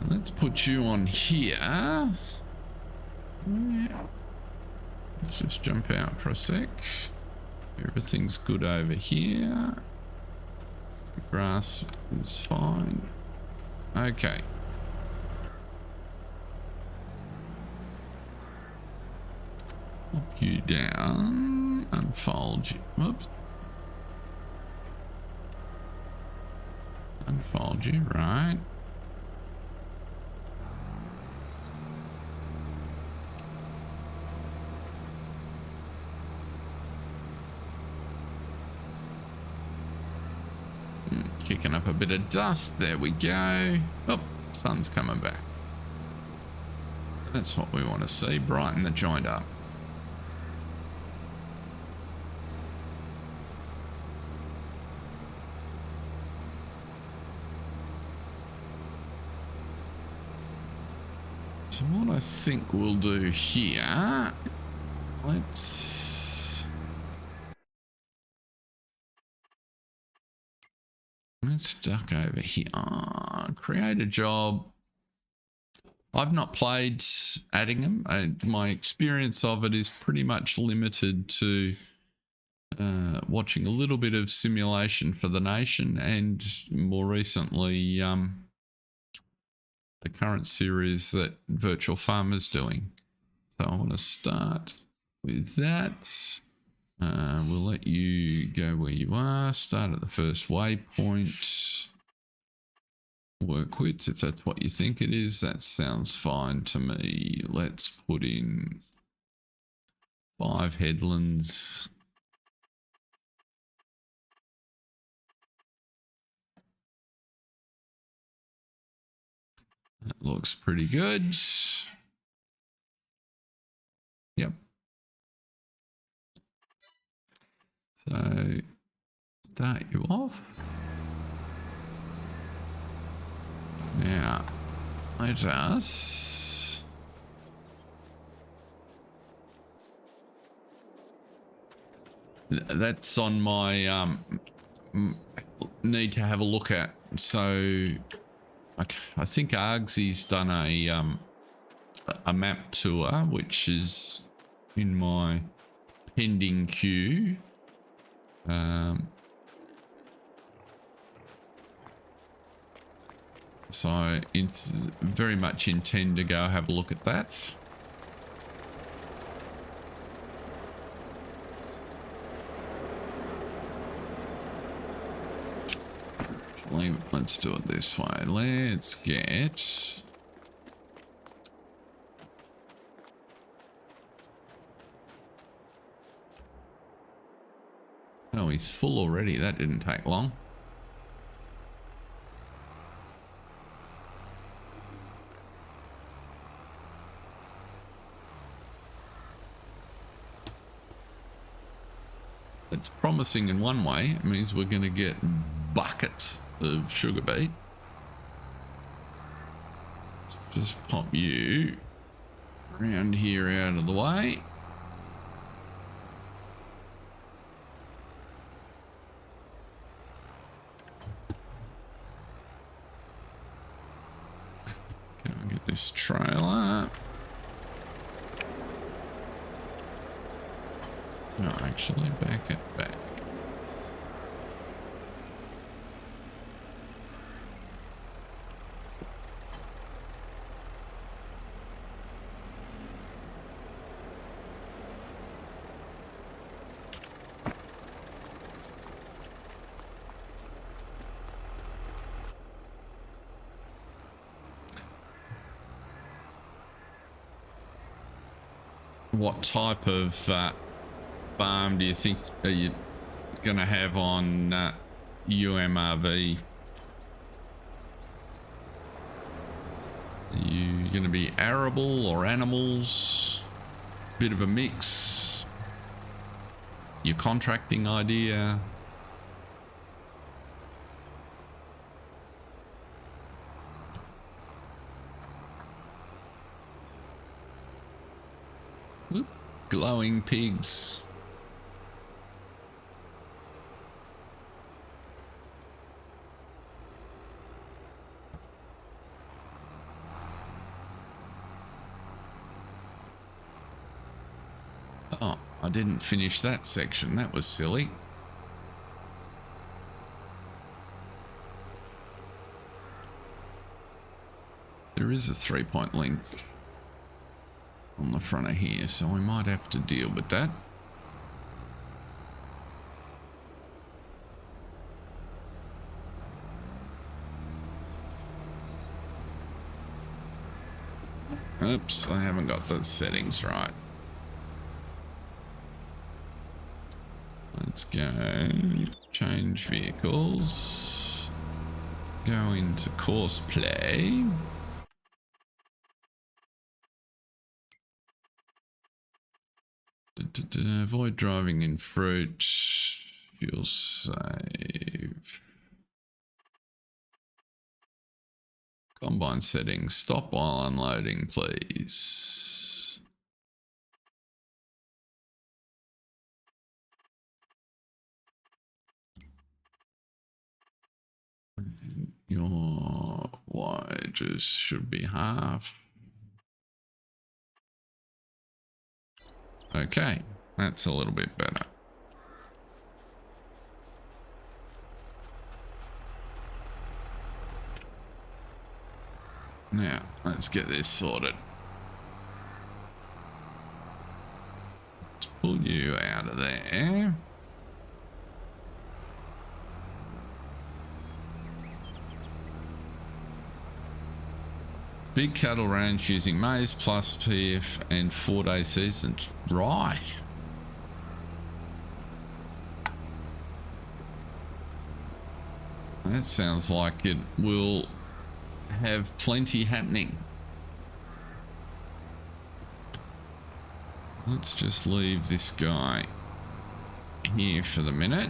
Let's put you on here. Let's just jump out for a sec. Everything's good over here. The grass is fine. Okay. Pop you down. Unfold you. Whoops. Unfold you, right. Kicking up a bit of dust. There we go. Oh, sun's coming back. That's what we want to see. Brighten the joint up. So what I think we'll do here, let's duck over here. Create a job. I've not played adding them. My experience of it is pretty much limited to watching a little bit of simulation for the nation, and more recently the current series that Virtual Farmer's doing. So I want to start with that. We'll let you go where you are. Start at the first waypoint. Work width, if that's what you think it is. That sounds fine to me. Let's put in 5 headlands. That looks pretty good. Yep. So start you off. Now, let us that's on my need to have a look at. So I think Argsy's done a map tour, which is in my pending queue. So it's very much intend to go have a look at that. Actually, let's do it this way. Let's get oh, he's full already. That didn't take long. It's promising in one way. It means we're going to get buckets of sugar beet. Let's just pop you around here out of the way. Go and get this trailer. No, actually, back it back. What type of farm do you think are you going to have on UMRV? Are you going to be arable or animals? Bit of a mix? Your contracting idea? Glowing pigs. Oh, I didn't finish that section. That was silly. There is a 3-point link on the front of here, so we might have to deal with that. Oops, I haven't got the settings right. Let's go change vehicles, go into course play. Avoid driving in fruit, fuel save. Combine settings, stop while unloading, please. Your wages should be half. Okay, that's a little bit better. Now, let's get this sorted. Let's pull you out of there. Big cattle ranch using maize plus PF and 4-day seasons. Right. That sounds like it will have plenty happening. Let's just leave this guy here for the minute.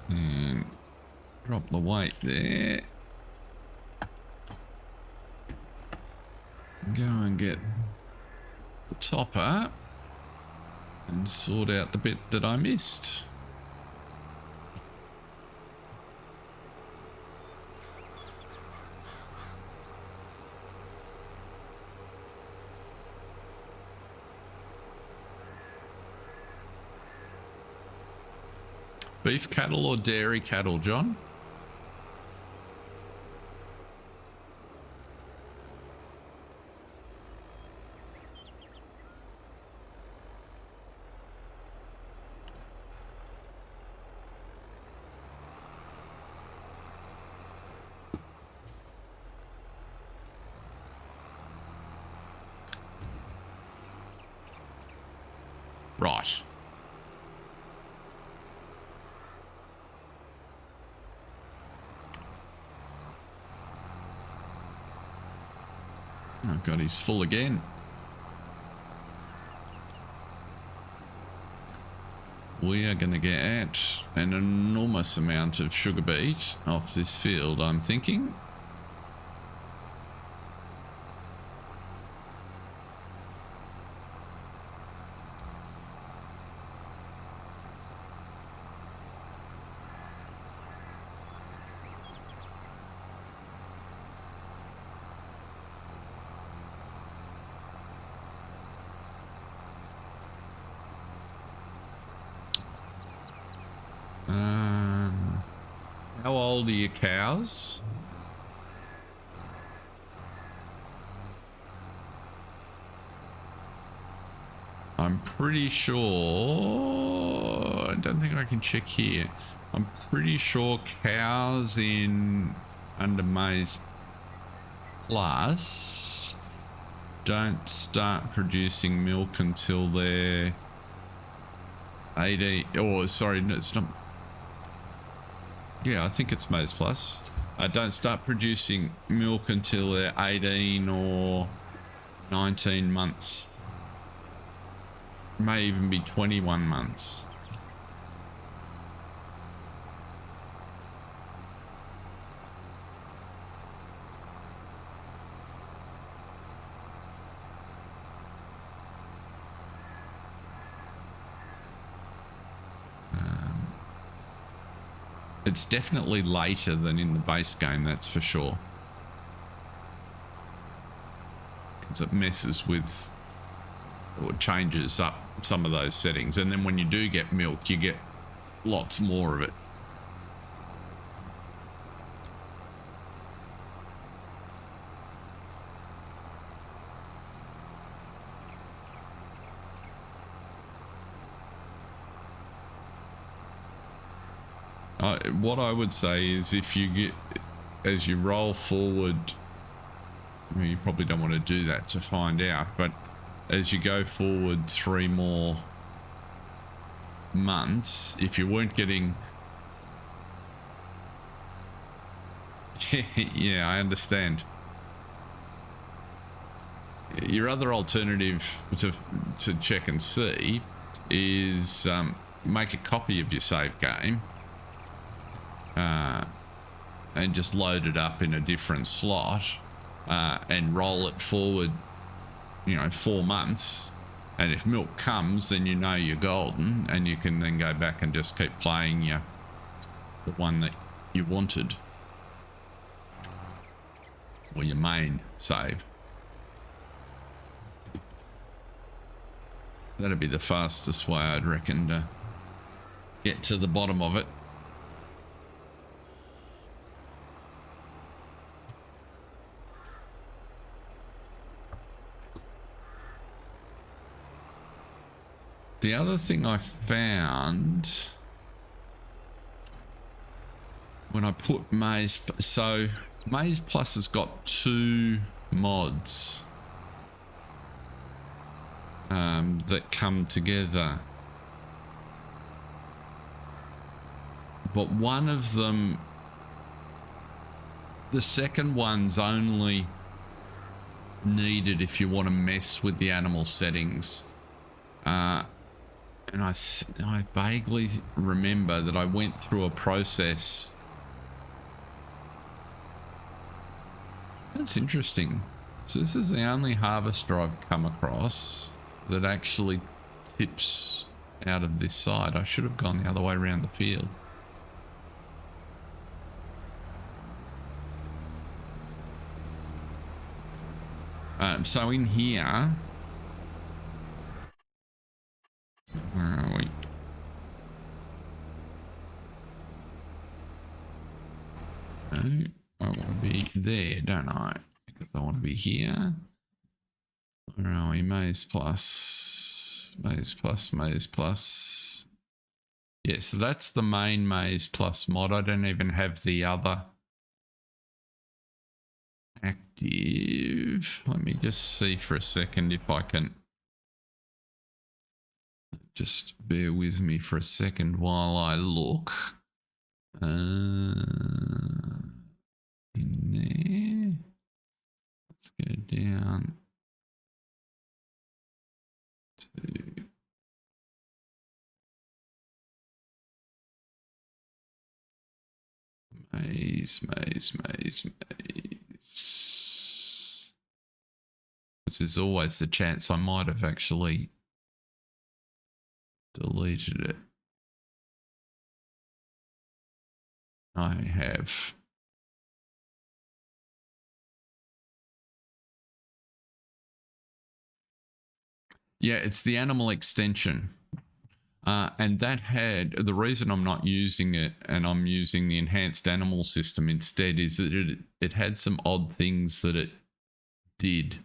And drop the weight there. Go and get the topper and sort out the bit that I missed. Beef cattle or dairy cattle, John? Right. Oh god, he's full again. We are going to get an enormous amount of sugar beet off this field, I'm thinking. How old are your cows? I'm pretty sure, I don't think I can check here. I'm pretty sure cows in under maize plus don't start producing milk until they're 18, or sorry, no, it's not. Yeah, I think it's maize plus. Don't start producing milk until they're 18 or 19 months. May even be 21 months. It's definitely later than in the base game, that's for sure. Because it messes with, or changes up some of those settings. And then when you do get milk, you get lots more of it. What I would say is if you get, as you roll forward, well, you probably don't want to do that to find out, but as you go forward 3 more months, if you weren't getting... Yeah, I understand. Your other alternative to check and see is make a copy of your save game and just load it up in a different slot and roll it forward, you know, 4 months. And if milk comes, then you know you're golden, and you can then go back and just keep playing the one that you wanted, or your main save. That'd be the fastest way, I'd reckon, to get to the bottom of it. The other thing I found when I put Maize, so Maize Plus has got 2 mods that come together, but one of them, the second one's only needed if you want to mess with the animal settings. And I vaguely remember that I went through a process. That's interesting. So this is the only harvester I've come across that actually tips out of this side. I should have gone the other way around the field. So in here, where are we? No, I want to be there, don't I? Because I want to be here. Where are we? Maize Plus, Maize Plus, Maize Plus. Yeah, so that's the main Maize Plus mod. I don't even have the other active. Let me just see for a second if I can. Just bear with me for a second while I look. In there. Let's go down to Maize. There's always the chance I might have actually deleted it. I have. Yeah, it's the animal extension. And that had, the reason I'm not using it and I'm using the enhanced animal system instead is that it had some odd things that it did.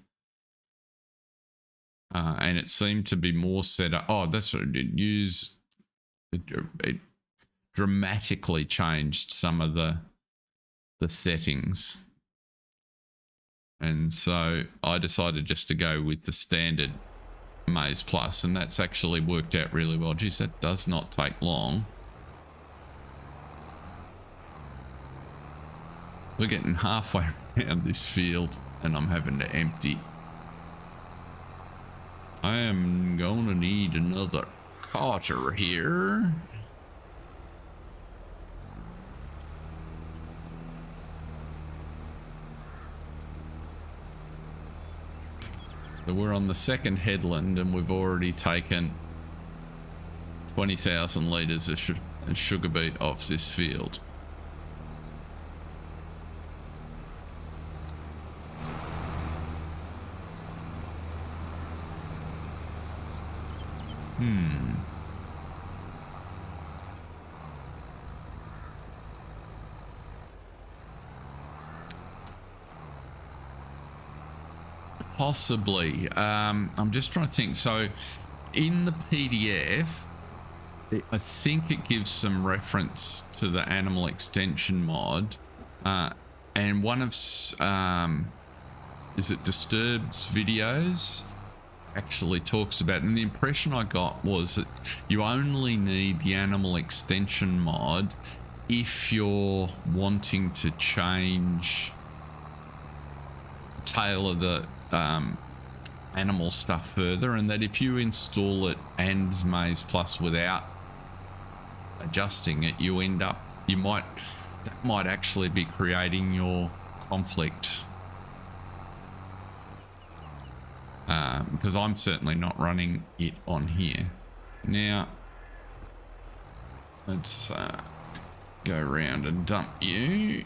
And it seemed to be more set up. Oh, that's what it used. It dramatically changed some of the settings. And so I decided just to go with the standard Maize Plus, and that's actually worked out really well. Geez, that does not take long. We're getting halfway around this field and I'm having to empty. I am going to need another carter here. So we're on the second headland and we've already taken 20,000 litres of sugar beet off this field. Possibly. I'm just trying to think. So in the PDF, I think it gives some reference to the animal extension mod. And one of, is it Disturbed's videos actually talks about, and the impression I got was that you only need the animal extension mod if you're wanting to change, tailor the animal stuff further, and that if you install it and Maize Plus without adjusting it, you end up, that might actually be creating your conflict. Because I'm certainly not running it on here. Now, let's go around and dump you.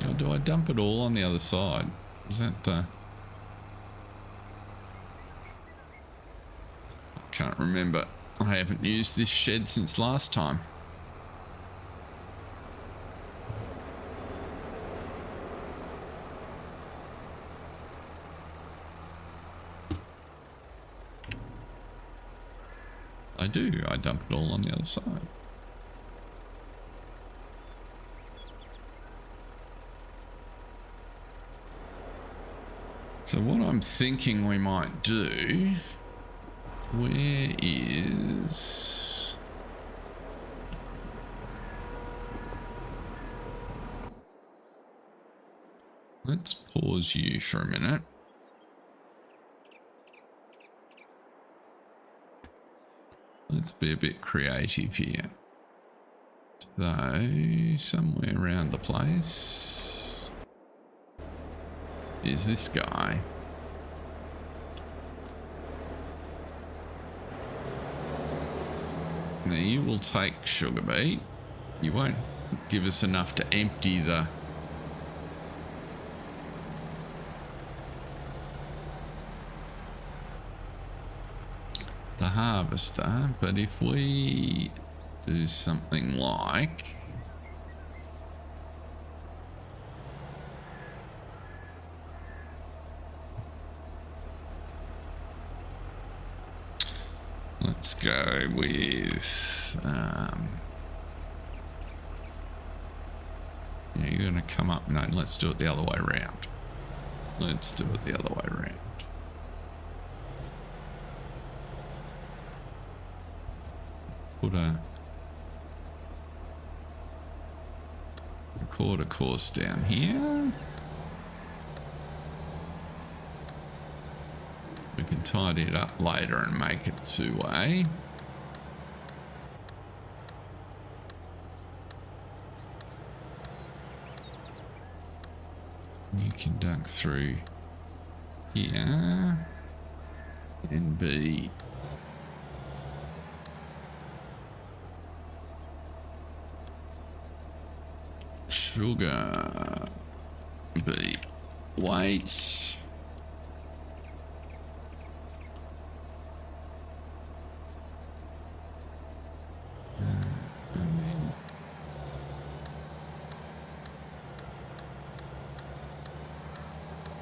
Or do I dump it all on the other side? Is that the... Can't remember. I haven't used this shed since last time. I do. I dump it all on the other side. So what I'm thinking we might do... Where is... Let's pause you for a minute. Let's be a bit creative here. So, somewhere around the place is this guy. Now you will take sugar beet. You won't give us enough to empty the harvester, but if we do something like let's go with yeah, you're gonna come up. No, let's do it the other way around. Let's do it the other way around. Put a record a course down here. We can tidy it up later and make it two-way. You can duck through here and be sugar beet weights. And then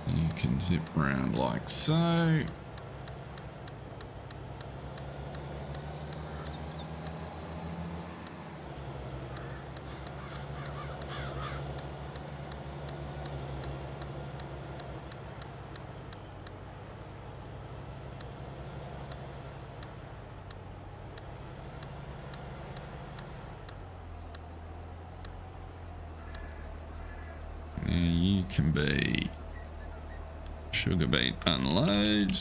you can zip around like so. You can be sugar beet unload,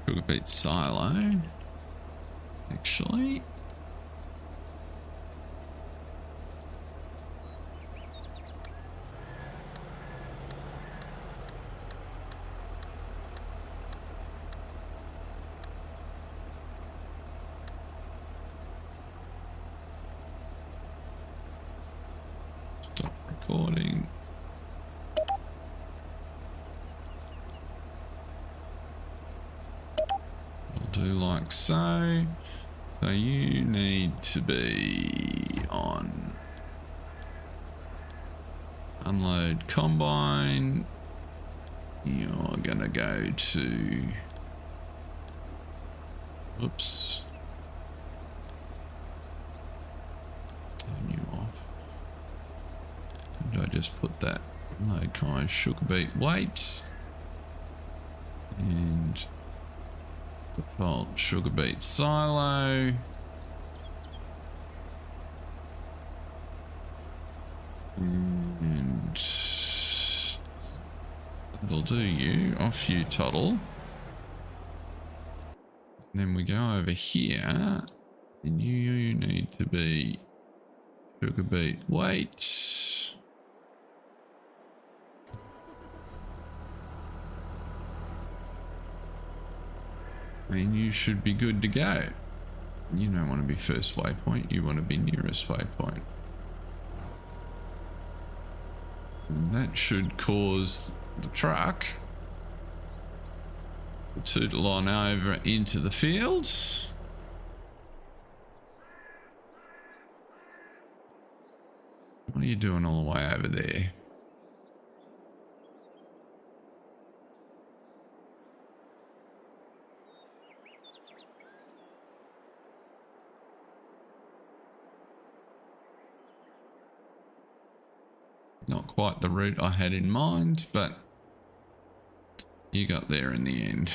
sugar beet silo, actually. Stop recording. like so. So you need to be on unload combine. You're gonna go to, whoops, turn you off. Did I just put that load combine sugar beet weight and default sugar beet silo. And that'll do you. Off you toddle. And then we go over here and you need to be sugar beet weight. And you should be good to go. You don't want to be first waypoint, you want to be nearest waypoint. And that should cause the truck to tootle on over into the fields. What are you doing all the way over there? Not quite the route I had in mind, but you got there in the end.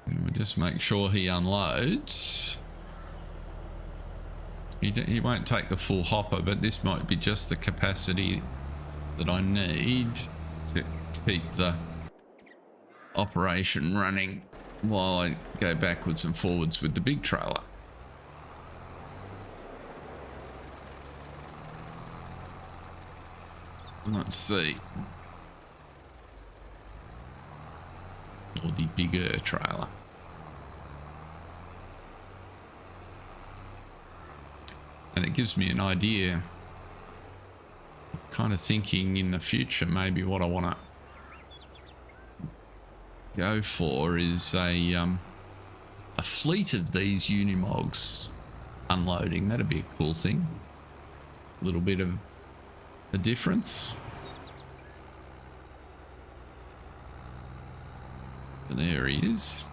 And we'll just make sure he unloads. He won't take the full hopper, but this might be just the capacity that I need to keep the operation running while I go backwards and forwards with the big trailer. Let's see. Or the bigger trailer. And it gives me an idea. Kind of thinking in the future, maybe what I want to go for is a fleet of these Unimogs unloading. That'd be a cool thing. A little bit of a difference. But there he is.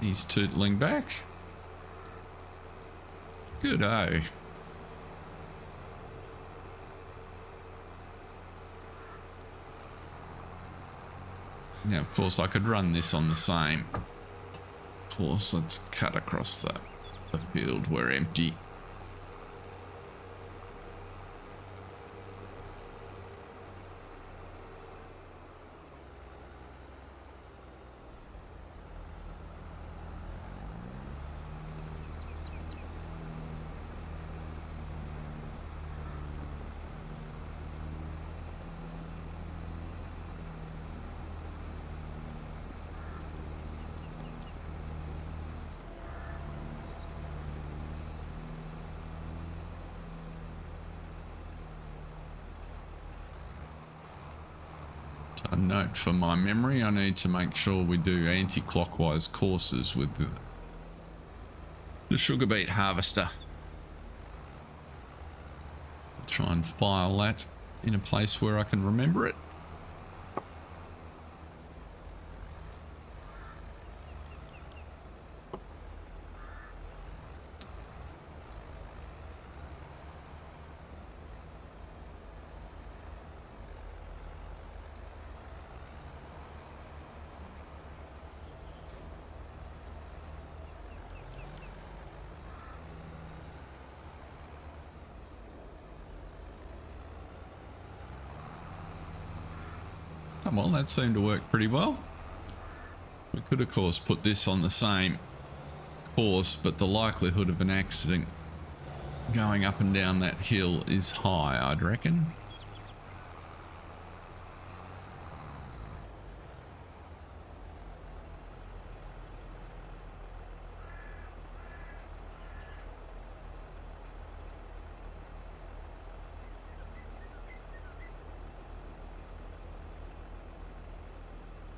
He's tootling back. Good-o. Now, of course, I could run this on the same course. Let's cut across the field. We're empty. A note for my memory, I need to make sure we do anti-clockwise courses with the sugar beet harvester. Try and file that in a place where I can remember it. Well, that seemed to work pretty well. We could, of course, put this on the same course, but the likelihood of an accident going up and down that hill is high, I'd reckon.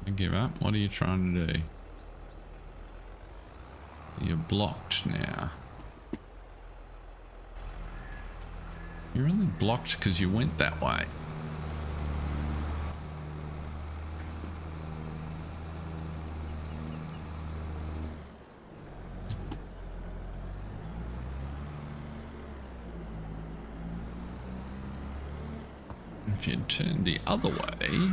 I give up. What are you trying to do? You're blocked now. You're only blocked because you went that way. If you turn the other way...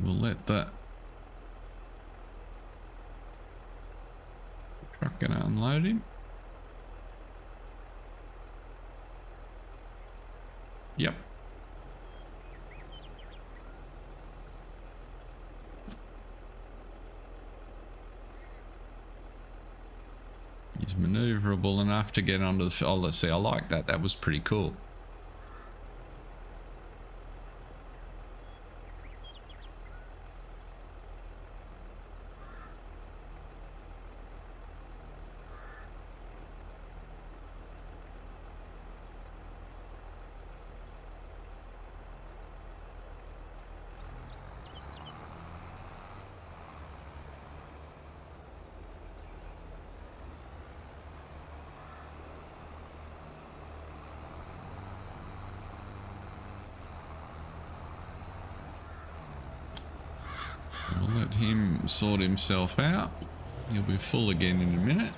We'll let that truck gonna unload him. Yep. He's maneuverable enough to get onto the... Oh, let's see, I like that. That was pretty cool. We'll let him sort himself out. He'll be full again in a minute.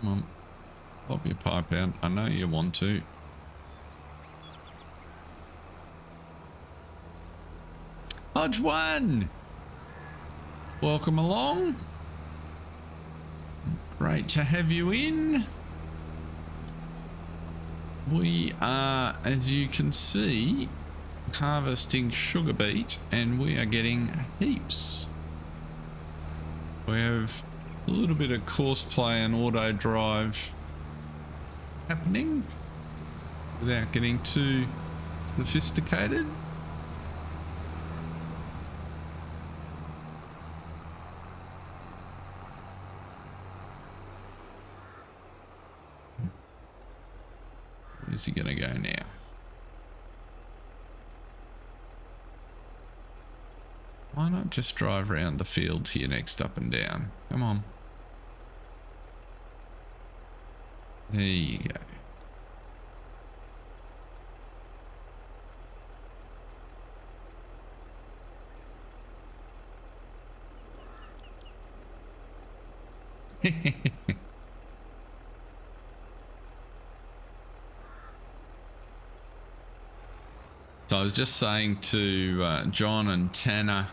Come on, pop your pipe out. I know you want to. Hodge 1! Welcome along. Great to have you in. We are, as you can see, harvesting sugar beet, and we are getting heaps. We have a little bit of course play and auto drive happening without getting too sophisticated. Where's he gonna go now? Why not just drive around the field here next, up and down? Come on. There you go. So I was just saying to John and Tanner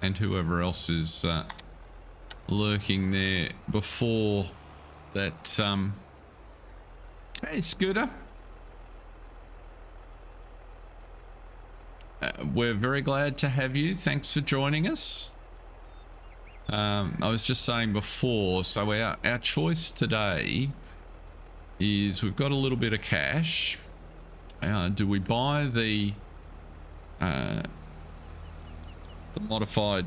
and whoever else is lurking there before that, hey Scooter, we're very glad to have you. Thanks for joining us. I was just saying before, so our choice today is we've got a little bit of cash. Do we buy the modified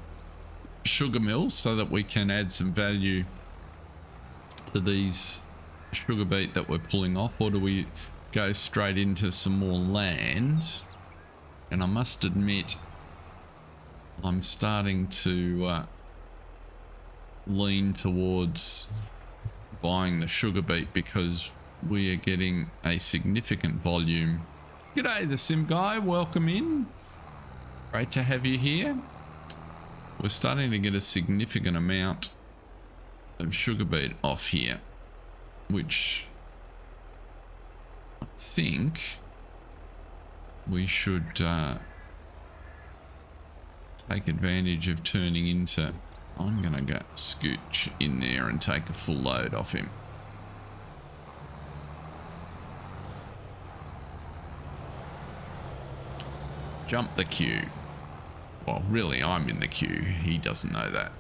sugar mills so that we can add some value to these sugar beet that we're pulling off, or do we go straight into some more land? And I must admit, I'm starting to lean towards buying the sugar beet because we are getting a significant volume. G'day the Sim Guy, welcome in. Great to have you here. We're starting to get a significant amount of sugar beet off here. which I think we should take advantage of turning into. I'm gonna go scooch in there and take a full load off him. Jump the queue. Well, really, I'm in the queue. He doesn't know that.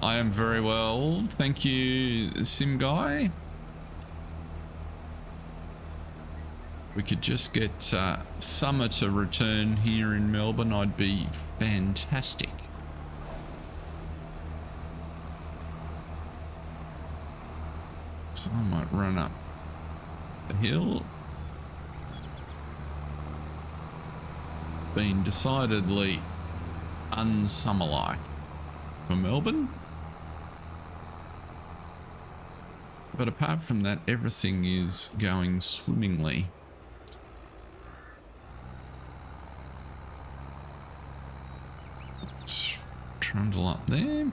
I am very well. Thank you, Sim Guy. We could just get summer to return here in Melbourne. I'd be fantastic. So I might run up the hill. It's been decidedly unsummer-like for Melbourne. But apart from that, everything is going swimmingly. Let's trundle up there.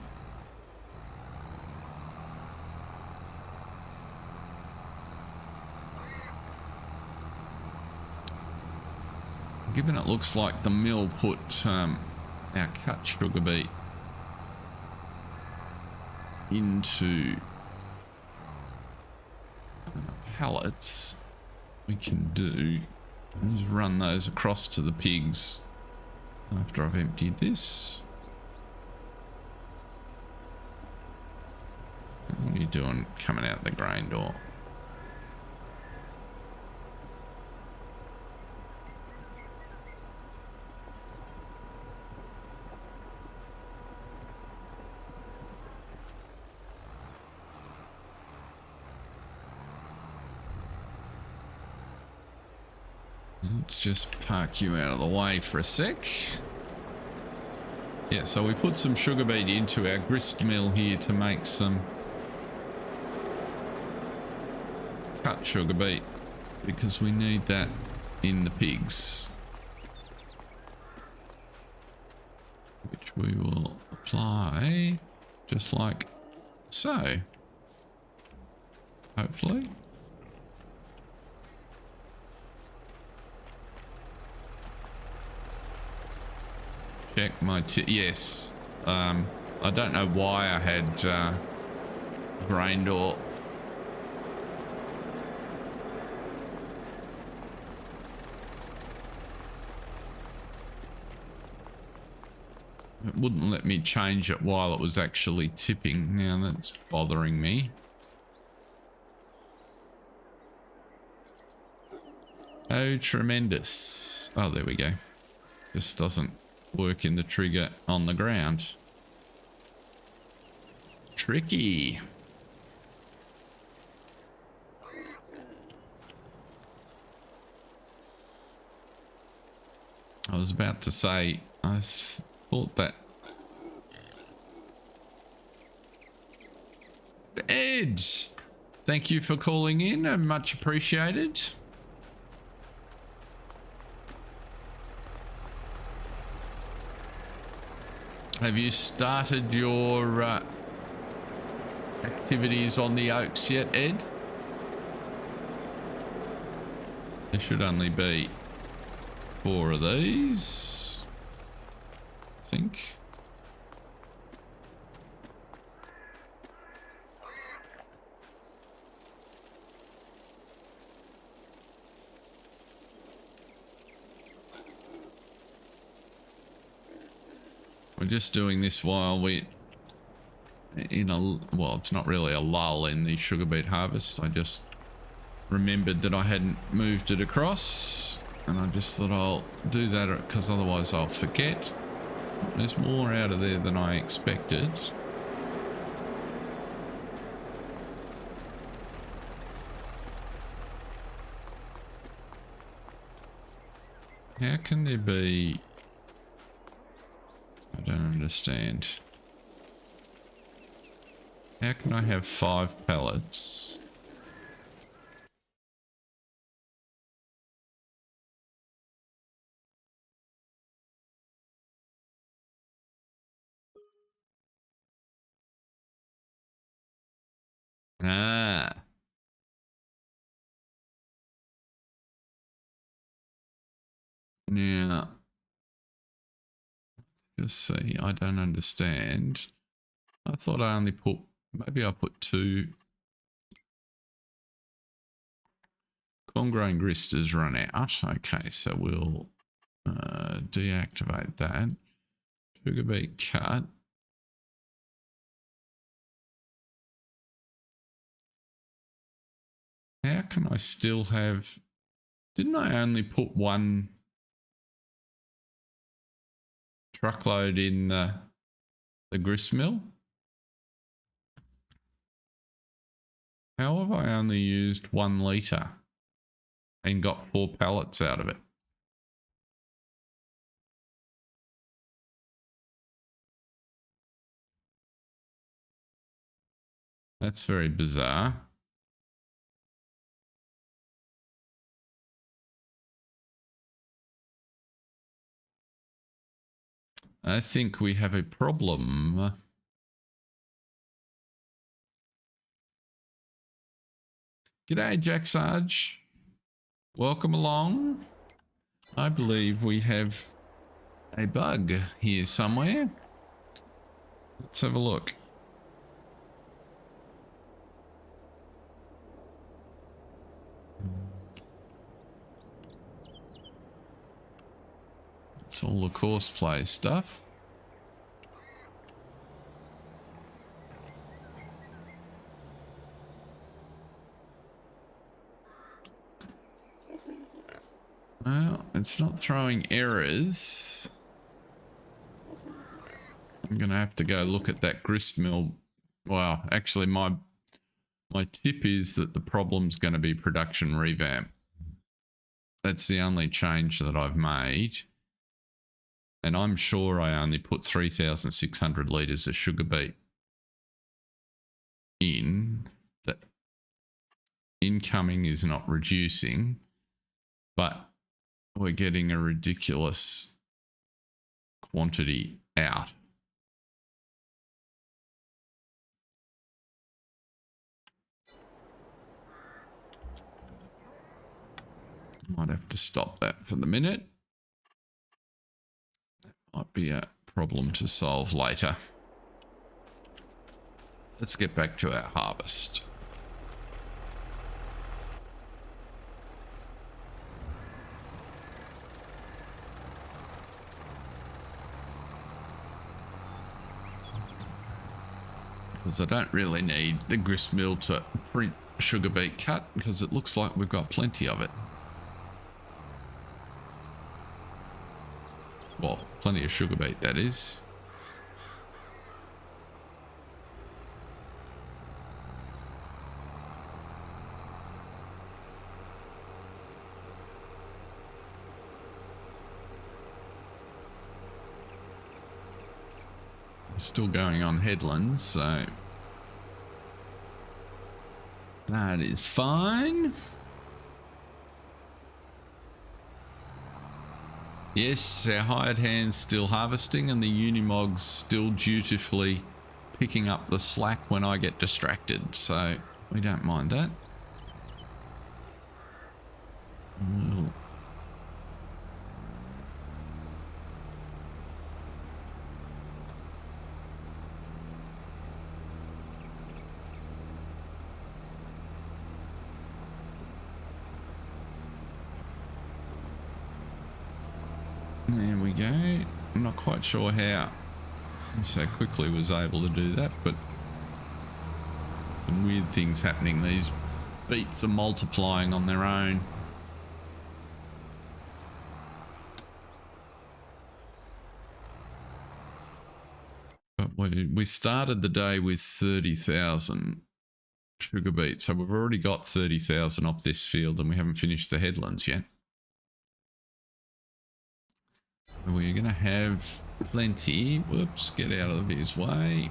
Given it looks like the mill put our cut sugar beet into pallets, we can do is run those across to the pigs after I've emptied this. What are you doing coming out the grain door? Let's just park you out of the way for a sec. Yeah, so we put some sugar beet into our grist mill here to make some cut sugar beet because we need that in the pigs, which we will apply just like so, hopefully. Check my yes. I don't know why I had grain door. It wouldn't let me change it while it was actually tipping. Now that's bothering me. Oh, tremendous. Oh, there we go. Just doesn't work in the trigger on the ground. Tricky. I was about to say, I thought that. Ed, thank you for calling in. Much appreciated. Have you started your activities on the oaks yet, Ed? There should only be 4 of these, I think. We're just doing this while we in a, well, it's not really a lull in the sugar beet harvest. I just remembered that I hadn't moved it across, and I just thought I'll do that because otherwise I'll forget. There's more out of there than I expected. How can there be... I don't understand. How can I have 5 pallets? Ah. Now, just see, I don't understand. I thought I only put, maybe I put 2. Corn grain grist has run out. Okay, so we'll deactivate that. Sugar beet cut. How can I still have... Didn't I only put 1 truckload in the grist mill? How have I only used 1 litre and got 4 pallets out of it? That's very bizarre. I think we have a problem. G'day, Jack Sarge. Welcome along. I believe we have a bug here somewhere. Let's have a look. It's all the course play stuff. Well, it's not throwing errors. I'm going to have to go look at that grist mill. Well, actually, my tip is that the problem's going to be production revamp. That's the only change that I've made. And I'm sure I only put 3,600 litres of sugar beet in. That incoming is not reducing, but we're getting a ridiculous quantity out. Might have to stop that for the minute. That might be a problem to solve later. Let's get back to our harvest. Because I don't really need the grist mill to print sugar beet cut because it looks like we've got plenty of it. Well, plenty of sugar beet, that is. Still going on headlands, so that is fine. Yes, our hired hands still harvesting and the Unimog's still dutifully picking up the slack when I get distracted, so we don't mind that. We'll there we go. I'm not quite sure how he so quickly was able to do that, but some weird things happening. These beets are multiplying on their own. But we started the day with 30,000 sugar beets, so we've already got 30,000 off this field and we haven't finished the headlands yet. We're going to have plenty. Whoops, get out of his way.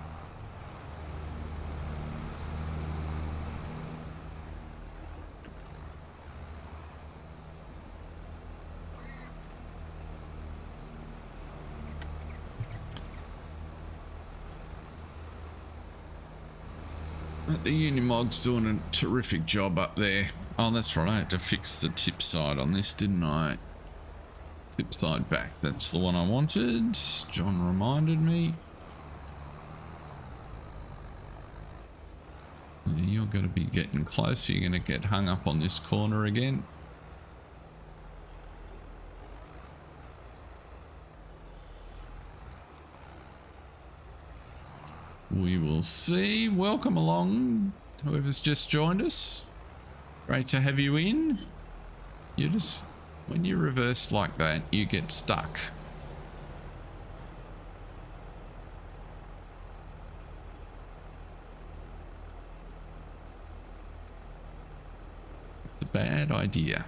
The Unimog's doing a terrific job up there. Oh, that's right. I had to fix the tip side on this, didn't I? Tip side back. That's the one I wanted. John reminded me. You're going to be getting closer. You're going to get hung up on this corner again. We will see. Welcome along, whoever's just joined us. Great to have you in. You just, when you reverse like that, you get stuck. It's a bad idea.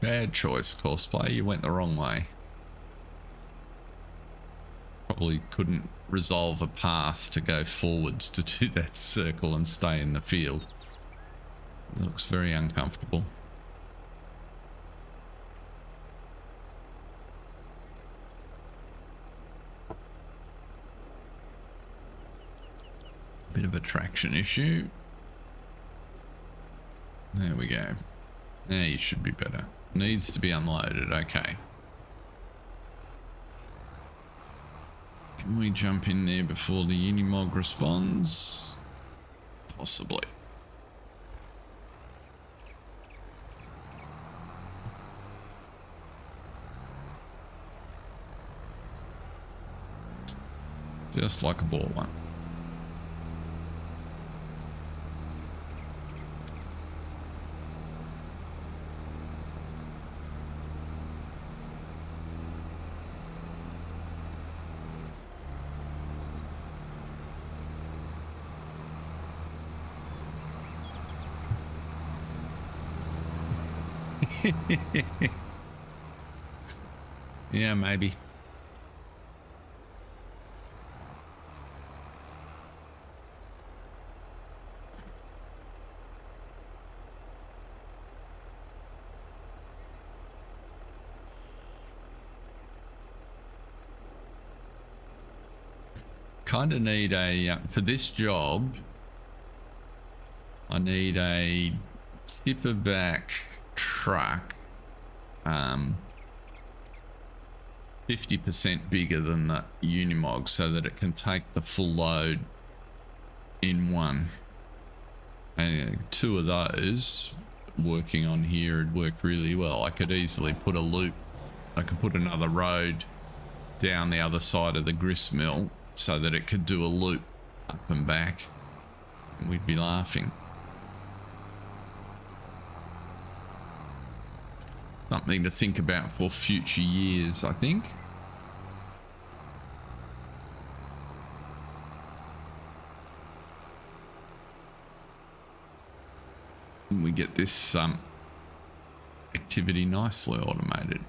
Bad choice, cosplay. You went the wrong way. Probably couldn't resolve a path to go forwards to do that circle and stay in the field. It looks very uncomfortable. Bit of a traction issue. There we go. Now you should be better. Needs to be unloaded. Okay. Can we jump in there before the Unimog responds? Possibly. Just like a ball one. Yeah, maybe. Kind of need a for this job I need a tipper back truck 50% bigger than the Unimog so that it can take the full load in one. And two of those working on here would work really well. I could easily put a loop. I could put another road down the other side of the grist mill so that it could do a loop up and back. And we'd be laughing. Something to think about for future years, I think. And we get this activity nicely automated.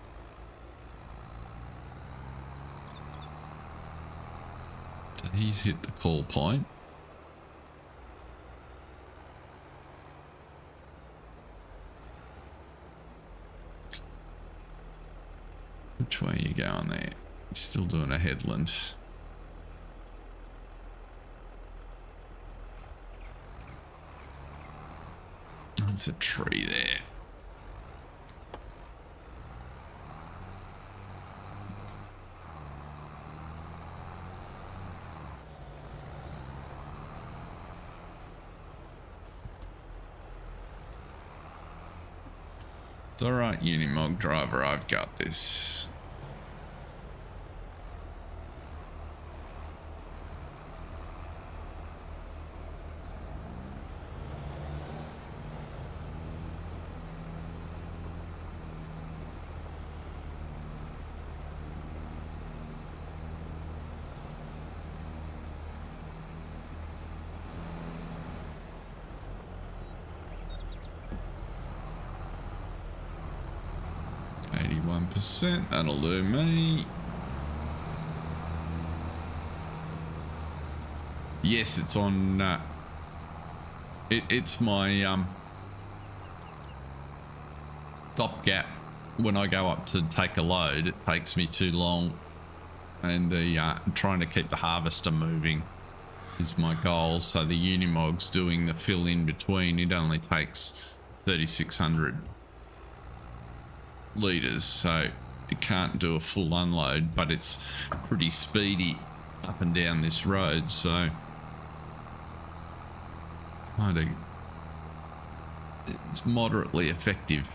So he's hit the call point. Which way are you going there? Still doing a headland. There's a tree there. It's all right, Unimog driver, I've got this. That'll do me. Yes, it's on. It's my stopgap when I go up to take a load. It takes me too long, and the trying to keep the harvester moving is my goal. So the Unimog's doing the fill in between. It only takes 3,600 litres, so it can't do a full unload, but it's pretty speedy up and down this road, so kind of it's moderately effective.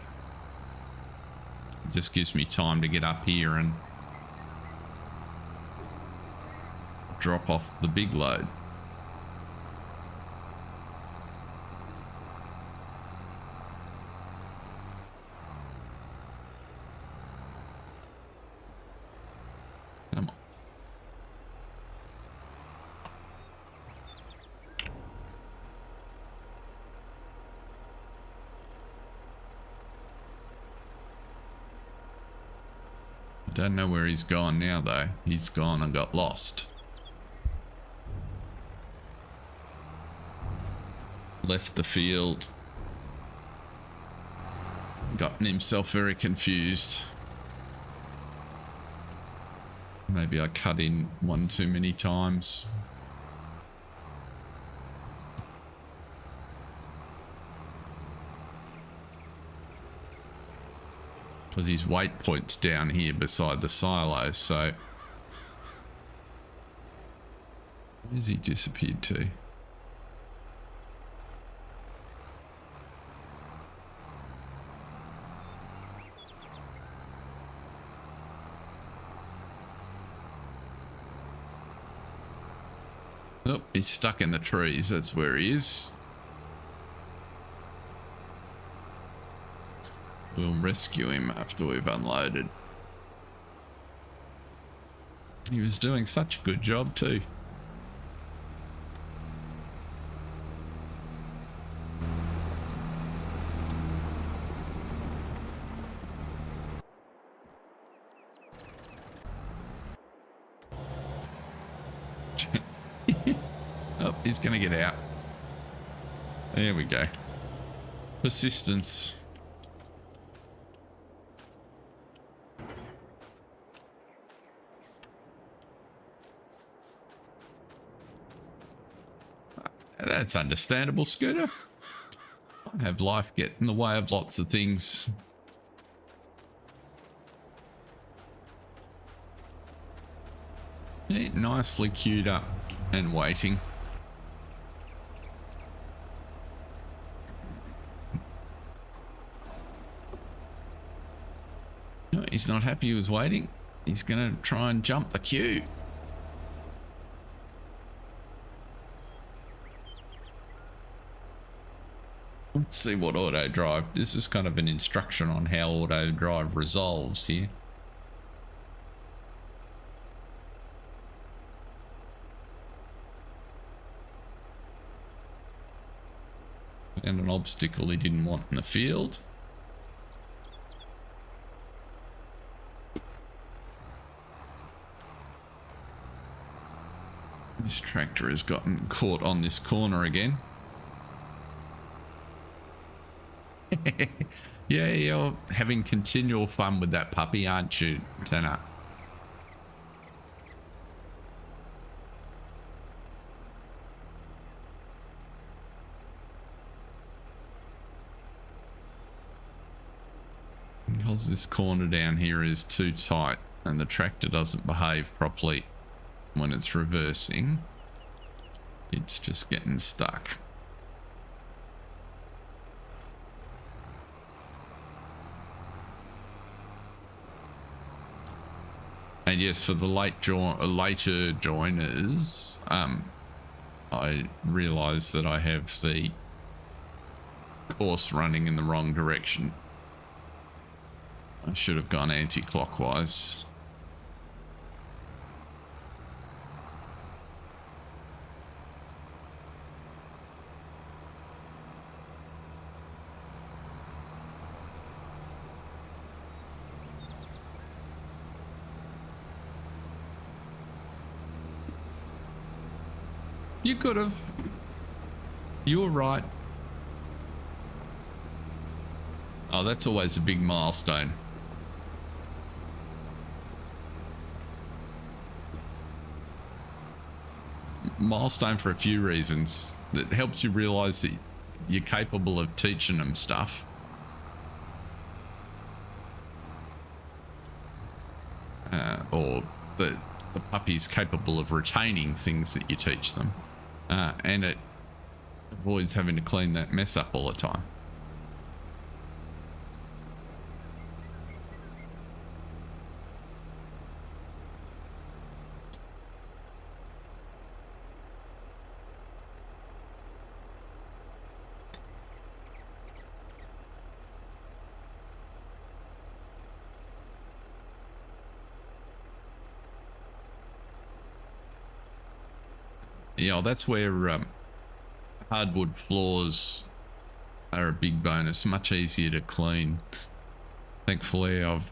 It just gives me time to get up here and drop off the big load. Come on. Don't know where he's gone now though. He's gone and got lost. Left the field. Gotten himself very confused. Maybe I cut in one too many times. Because his weight point's down here beside the silo, so where's he disappeared to? Oh, he's stuck in the trees. That's where he is. We'll rescue him after we've unloaded. He was doing such a good job too. Oh, he's gonna get out. There we go. Persistence. That's understandable, Scooter. I have life get in the way of lots of things. Yeah, nicely queued up and waiting. No, he's not happy with waiting. He's going to try and jump the queue. Let's see what auto drive. This is kind of an instruction on how auto drive resolves here. And an obstacle he didn't want in the field. This tractor has gotten caught on this corner again. Yeah, you're having continual fun with that puppy, aren't you, Tanner? Because this corner down here is too tight and the tractor doesn't behave properly when it's reversing, it's just getting stuck. And yes, for the later joiners, I realised that I have the course running in the wrong direction. I should have gone anti-clockwise. You could have. You were right. Oh, that's always a big milestone. Milestone for a few reasons. That helps you realize that you're capable of teaching them stuff. Or the puppy's capable of retaining things that you teach them. And it avoids having to clean that mess up all the time. Yeah, that's where hardwood floors are a big bonus, much easier to clean. Thankfully, I've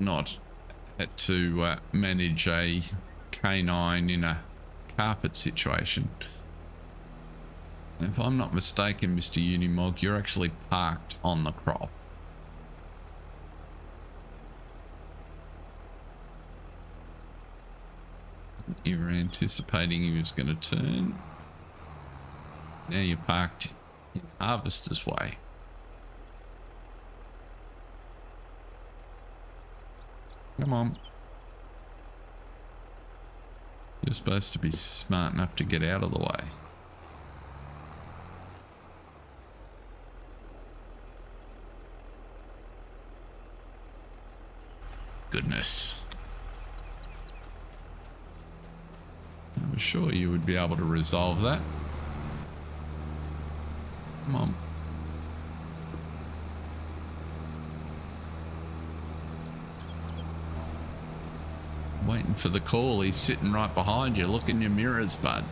not had to manage a canine in a carpet situation. If I'm not mistaken, Mr. Unimog, you're actually parked on the crop. You were anticipating he was going to turn. Now you're parked in Harvester's Way. Come on. You're supposed to be smart enough to get out of the way. Goodness. I was sure you would be able to resolve that. Come on. Waiting for the call. He's sitting right behind you. Look in your mirrors, bud.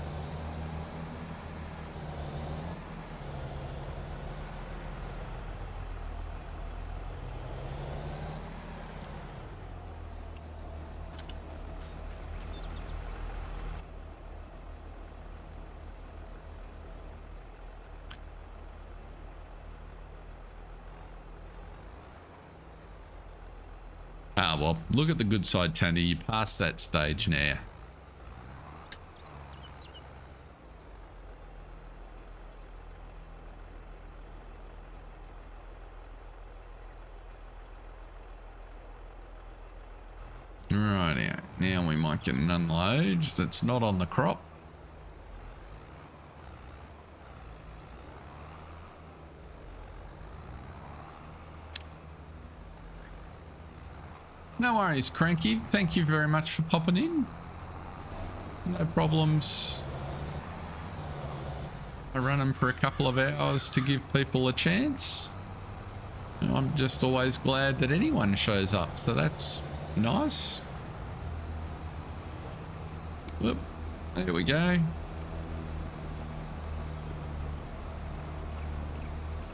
Ah, well, look at the good side, Tony. You passed that stage now. Right, now we might get an unload that's not on the crop. No worries, Cranky. Thank you very much for popping in. No problems. I run them for a couple of hours to give people a chance. I'm just always glad that anyone shows up, so that's nice. Whoop, there we go.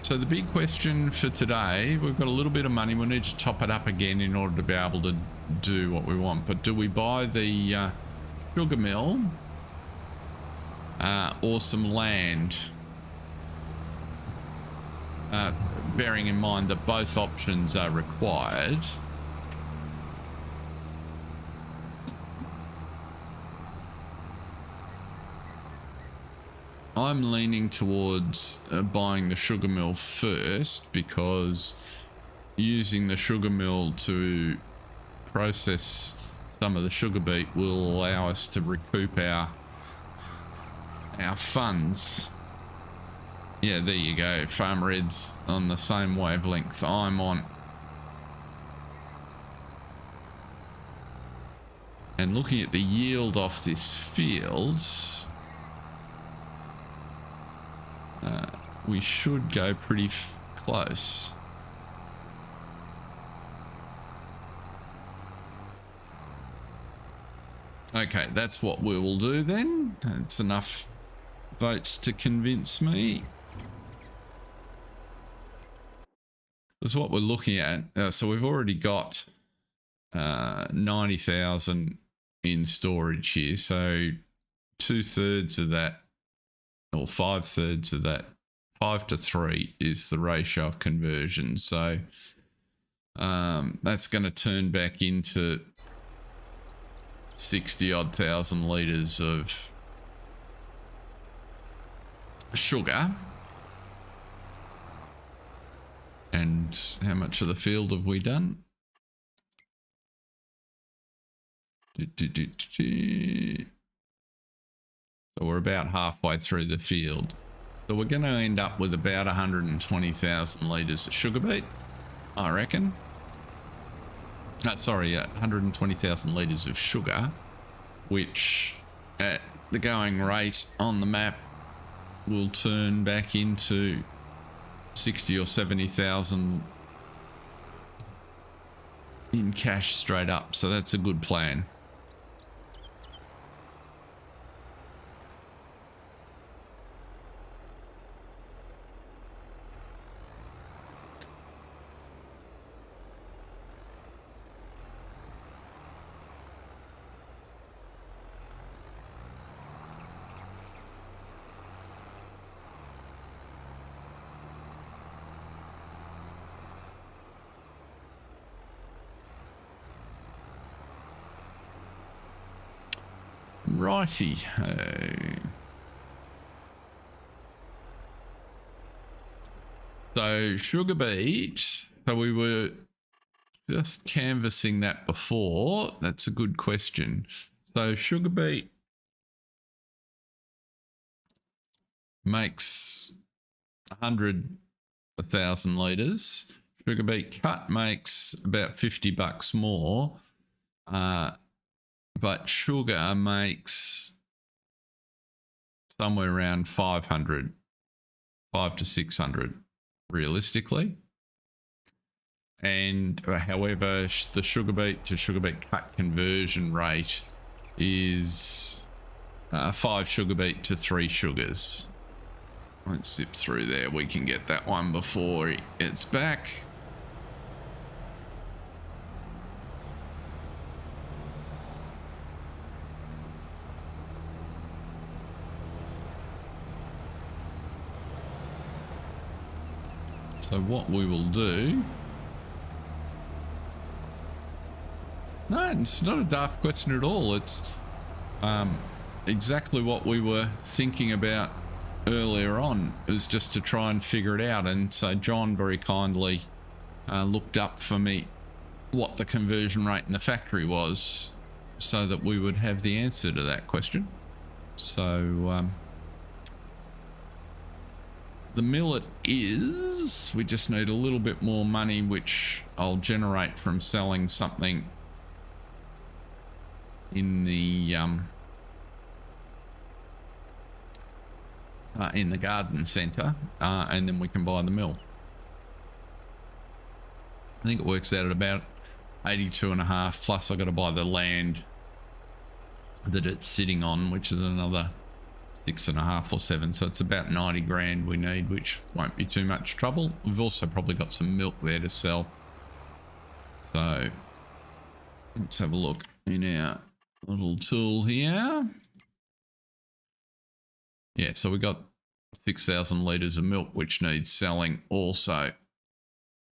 So the big question for today, we've got a little bit of money. We'll need to top it up again in order to be able to do what we want. But do we buy the sugar mill or some land? Bearing in mind that both options are required. I'm leaning towards buying the sugar mill first, because using the sugar mill to process some of the sugar beet will allow us to recoup our funds. Yeah, there you go. Farmer Ed's on the same wavelength I'm on. And looking at the yield off this field, we should go pretty close. Okay, that's what we will do then. It's enough votes to convince me. That's what we're looking at. So we've already got 90,000 in storage here. So 2/3 of that, or 5/3 of that, 5 to 3 is the ratio of conversion. So that's going to turn back into 60 odd thousand litres of sugar. And how much of the field have we done? So we're about halfway through the field. So we're going to end up with about 120,000 litres of sugar beet, I reckon. Sorry, 120,000 litres of sugar, which at the going rate on the map will turn back into 60 or 70,000 in cash straight up. So that's a good plan. Righty. So sugar beet. So we were just canvassing that before. That's a good question. So sugar beet makes 100,000 litres. Sugar beet cut makes about $50 more. But sugar makes somewhere around 500 to 600 realistically. And however, the sugar beet to sugar beet cut conversion rate is 5 sugar beet to 3 sugars. Let's zip through there. We can get that one before it's back. So what we will do... No, it's not a daft question at all. It's exactly what we were thinking about earlier on, is just to try and figure it out. And so John very kindly looked up for me what the conversion rate in the factory was so that we would have the answer to that question. So... the millet is, we just need a little bit more money, which I'll generate from selling something in the garden centre, and then we can buy the mill. I think it works out at about 82.5, plus I've got to buy the land that it's sitting on, which is another 6.5 or 7, so it's about 90 grand we need, which won't be too much trouble. We've also probably got some milk there to sell, so let's have a look in our little tool here. Yeah, so we got 6,000 litres of milk which needs selling also,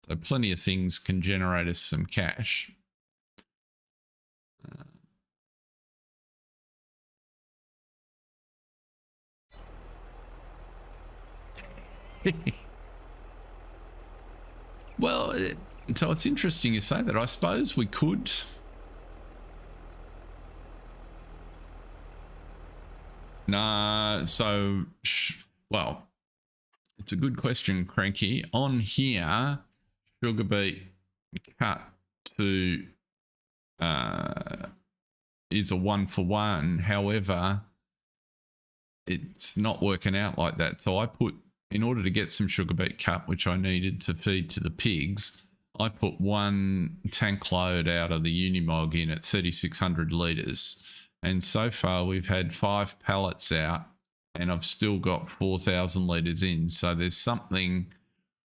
so plenty of things can generate us some cash. Well, so it's interesting you say that. I suppose we could. Nah, so, well, it's a good question, Cranky. On here, sugar beet cut to is a 1-for-1. However, it's not working out like that. So I put, in order to get some sugar beet cut, which I needed to feed to the pigs, I put 1 tank load out of the Unimog in at 3,600 litres. And so far we've had 5 pallets out and I've still got 4,000 litres in. So there's something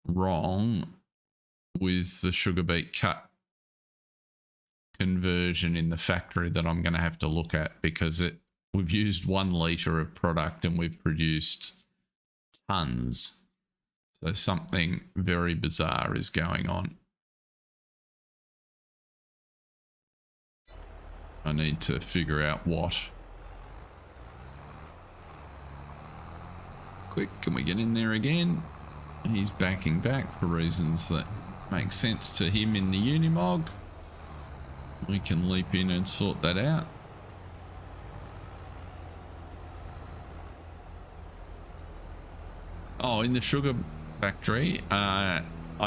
wrong with the sugar beet cut conversion in the factory that I'm going to have to look at, because we've used 1 litre of product and we've produced tons. So something very bizarre is going on. I need to figure out what. Quick, can we get in there again? He's backing back for reasons that make sense to him in the Unimog. We can leap in and sort that out. Oh, in the sugar factory, I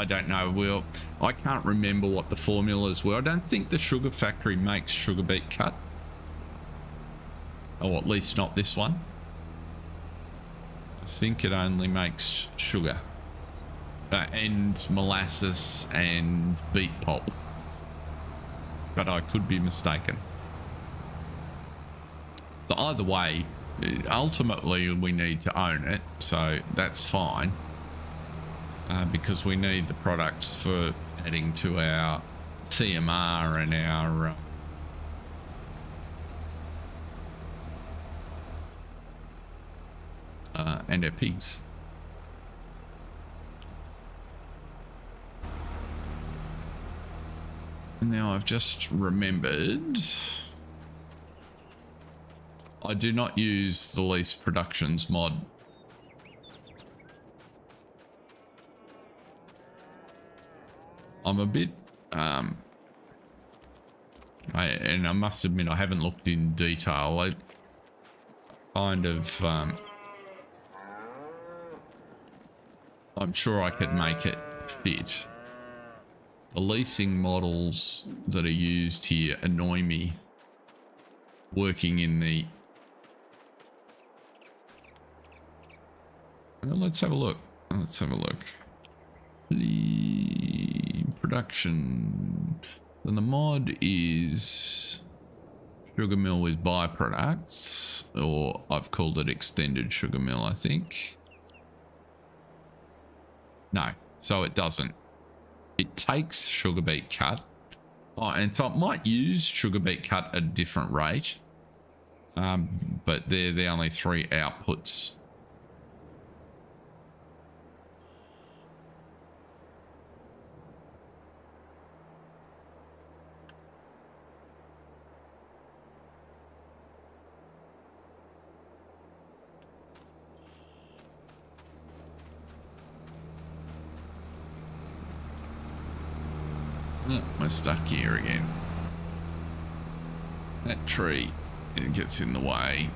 don't know. I can't remember what the formulas were. I don't think the sugar factory makes sugar beet cut. Or at least not this one. I think it only makes sugar. And molasses and beet pulp. But I could be mistaken. So either way, ultimately we need to own it, so that's fine. Because we need the products for adding to our TMR and our pigs. And now I've just remembered I do not use the lease productions mod. I'm a bit and I must admit I haven't looked in detail. I kind of I'm sure I could make it fit. The leasing models that are used here annoy me. Working in the... Well, let's have a look. Let's have a look. The production. Then the mod is sugar mill with byproducts, or I've called it extended sugar mill, I think. No, so it doesn't. It takes sugar beet cut. Oh, and so it might use sugar beet cut at a different rate. But they're the only three outputs. Oh, we're stuck here again. That tree, it gets in the way.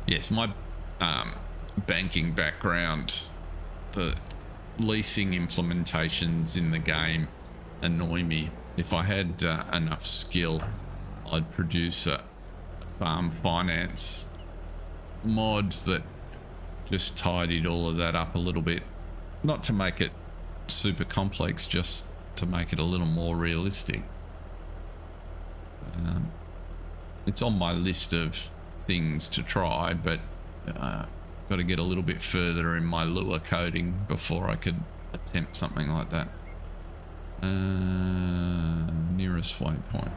Yes, my banking background, the leasing implementations in the game annoy me. If I had enough skill, I'd produce a farm finance mods that just tidied all of that up a little bit. Not to make it super complex, just to make it a little more realistic. It's on my list of things to try, but got to get a little bit further in my Lua coding before I could attempt something like that. Nearest waypoint.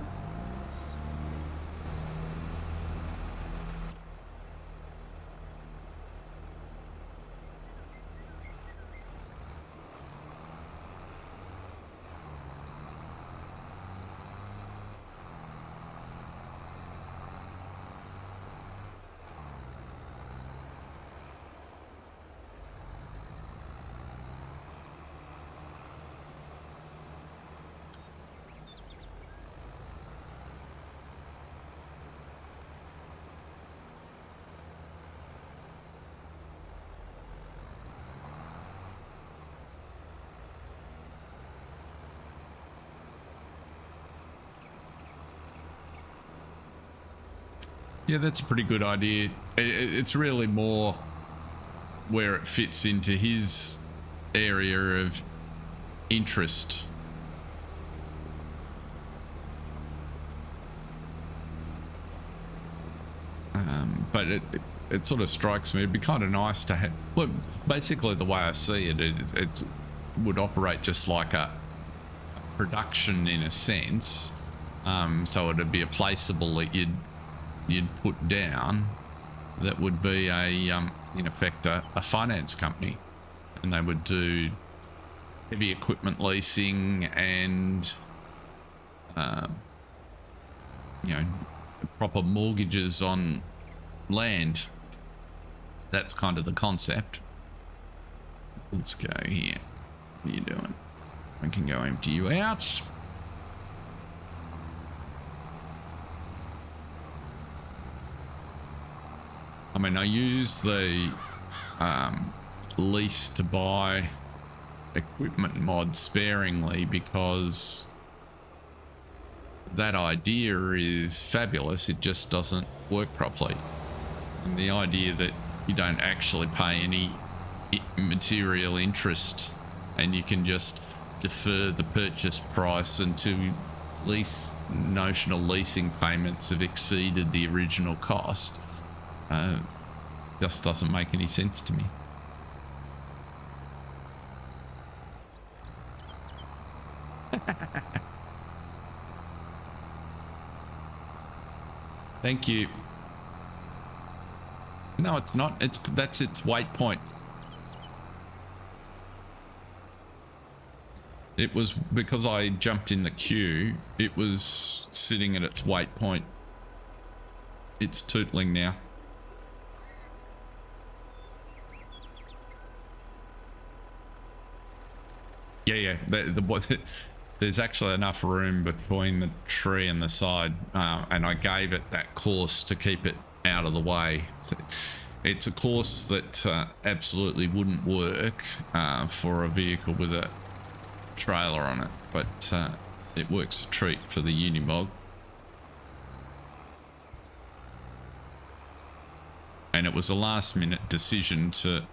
Yeah, that's a pretty good idea. It's really more where it fits into his area of interest. But it sort of strikes me, it'd be kind of nice to have... Look, basically the way I see it, it would operate just like a production in a sense. So it'd be a placeable that you'd put down. That would be a in effect a finance company, and they would do heavy equipment leasing and you know, proper mortgages on land. That's kind of the concept. Let's go here. What are you doing? I can go empty you out. I mean, I use the lease to buy equipment mod sparingly because that idea is fabulous. It just doesn't work properly. And the idea that you don't actually pay any material interest and you can just defer the purchase price until notional leasing payments have exceeded the original cost just doesn't make any sense to me. Thank you. No, it's not. That's its waypoint. It was because I jumped in the queue. It was sitting at its waypoint. It's tootling now. Yeah. There's actually enough room between the tree and the side, and I gave it that course to keep it out of the way. So it's a course that absolutely wouldn't work for a vehicle with a trailer on it, but it works a treat for the Unimog. And it was a last minute decision to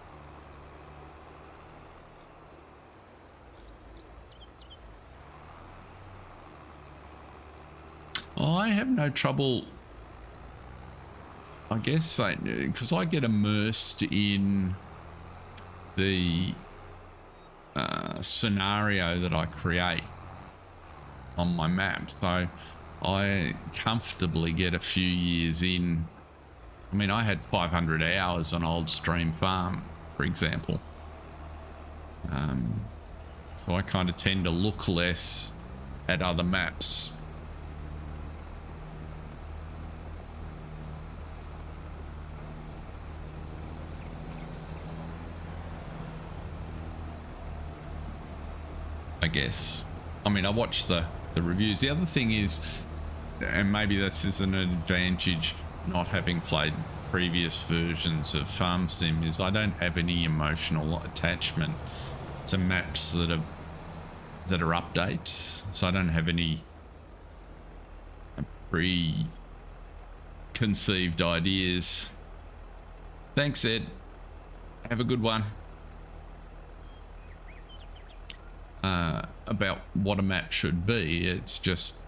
I have no trouble, I guess, because I get immersed in the scenario that I create on my map. So I comfortably get a few years in. I mean, I had 500 hours on Old Stream Farm, for example. So I kind of tend to look less at other maps. I guess. I mean, I watch the reviews. The other thing is, and maybe this is an advantage not having played previous versions of Farm Sim, is I don't have any emotional attachment to maps that are updates. So I don't have any preconceived ideas. Thanks, Ed. Have a good one. About what a map should be. It's just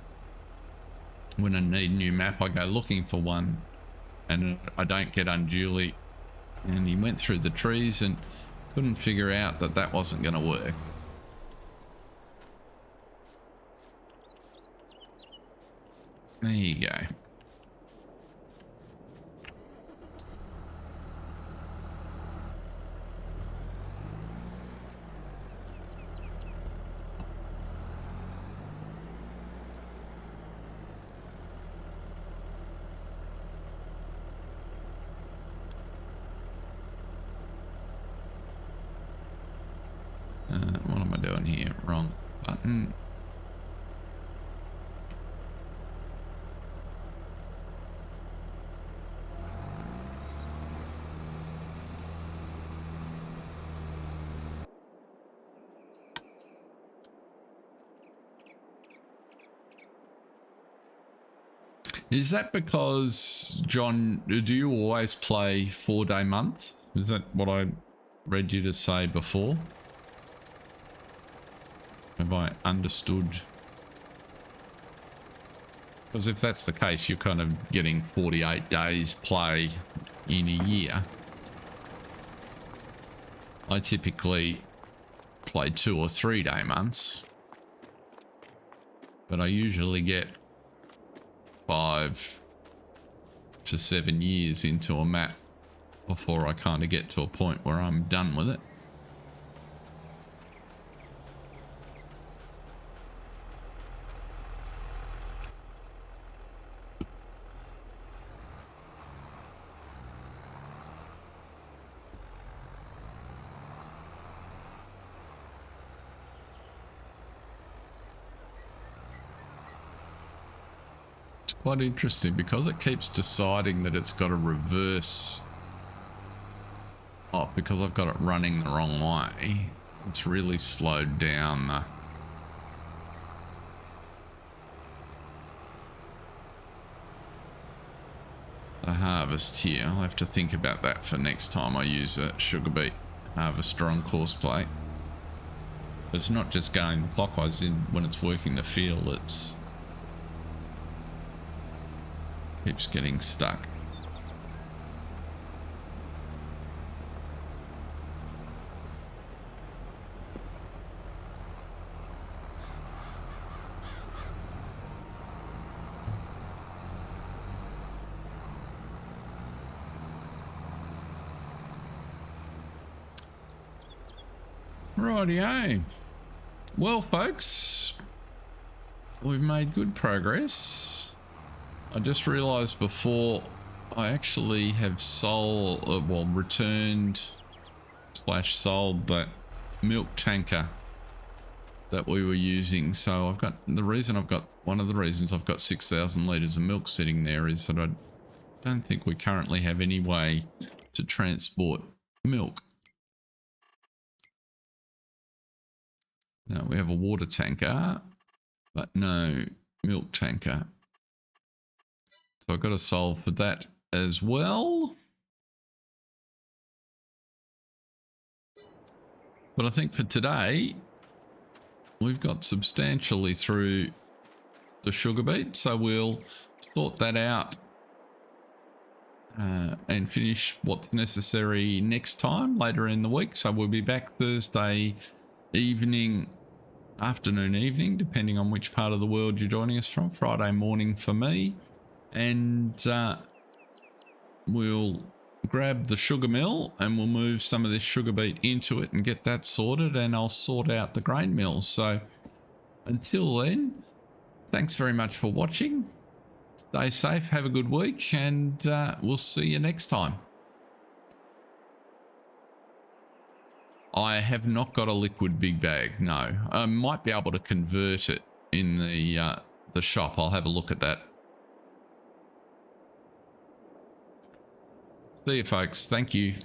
when I need a new map, I go looking for one, and I don't get unduly. And he went through the trees and couldn't figure out that wasn't going to work. There you go. What am I doing here? Wrong button. Is that because, John, do you always play 4-day months? Is that what I read you to say before? Have I understood? Because if that's the case, you're kind of getting 48 days play in a year. I typically play 2 or 3 day months. but I usually get 5 to 7 years into a map before I kind of get to a point where I'm done with it. Quite interesting because it keeps deciding that it's got to reverse. Oh, because I've got it running the wrong way. It's really slowed down the harvest here. I'll have to think about that for next time I use a sugar beet harvester on course plate. It's not just going clockwise in when it's working the field, it's keeps getting stuck. Rightio. Well, folks, we've made good progress. I just realized before I actually have returned / sold that milk tanker that we were using. So one of the reasons I've got 6,000 litres of milk sitting there is that I don't think we currently have any way to transport milk. No, we have a water tanker, but no milk tanker. So I've got to solve for that as well. But I think for today, we've got substantially through the sugar beet. So we'll sort that out and finish what's necessary next time later in the week. So we'll be back Thursday afternoon, evening, depending on which part of the world you're joining us from. Friday morning for me. And we'll grab the sugar mill and we'll move some of this sugar beet into it and get that sorted, and I'll sort out the grain mill. So until then, thanks very much for watching. Stay safe, have a good week, and we'll see you next time. I have not got a liquid big bag, no. I might be able to convert it in the shop. I'll have a look at that. See you, folks. Thank you.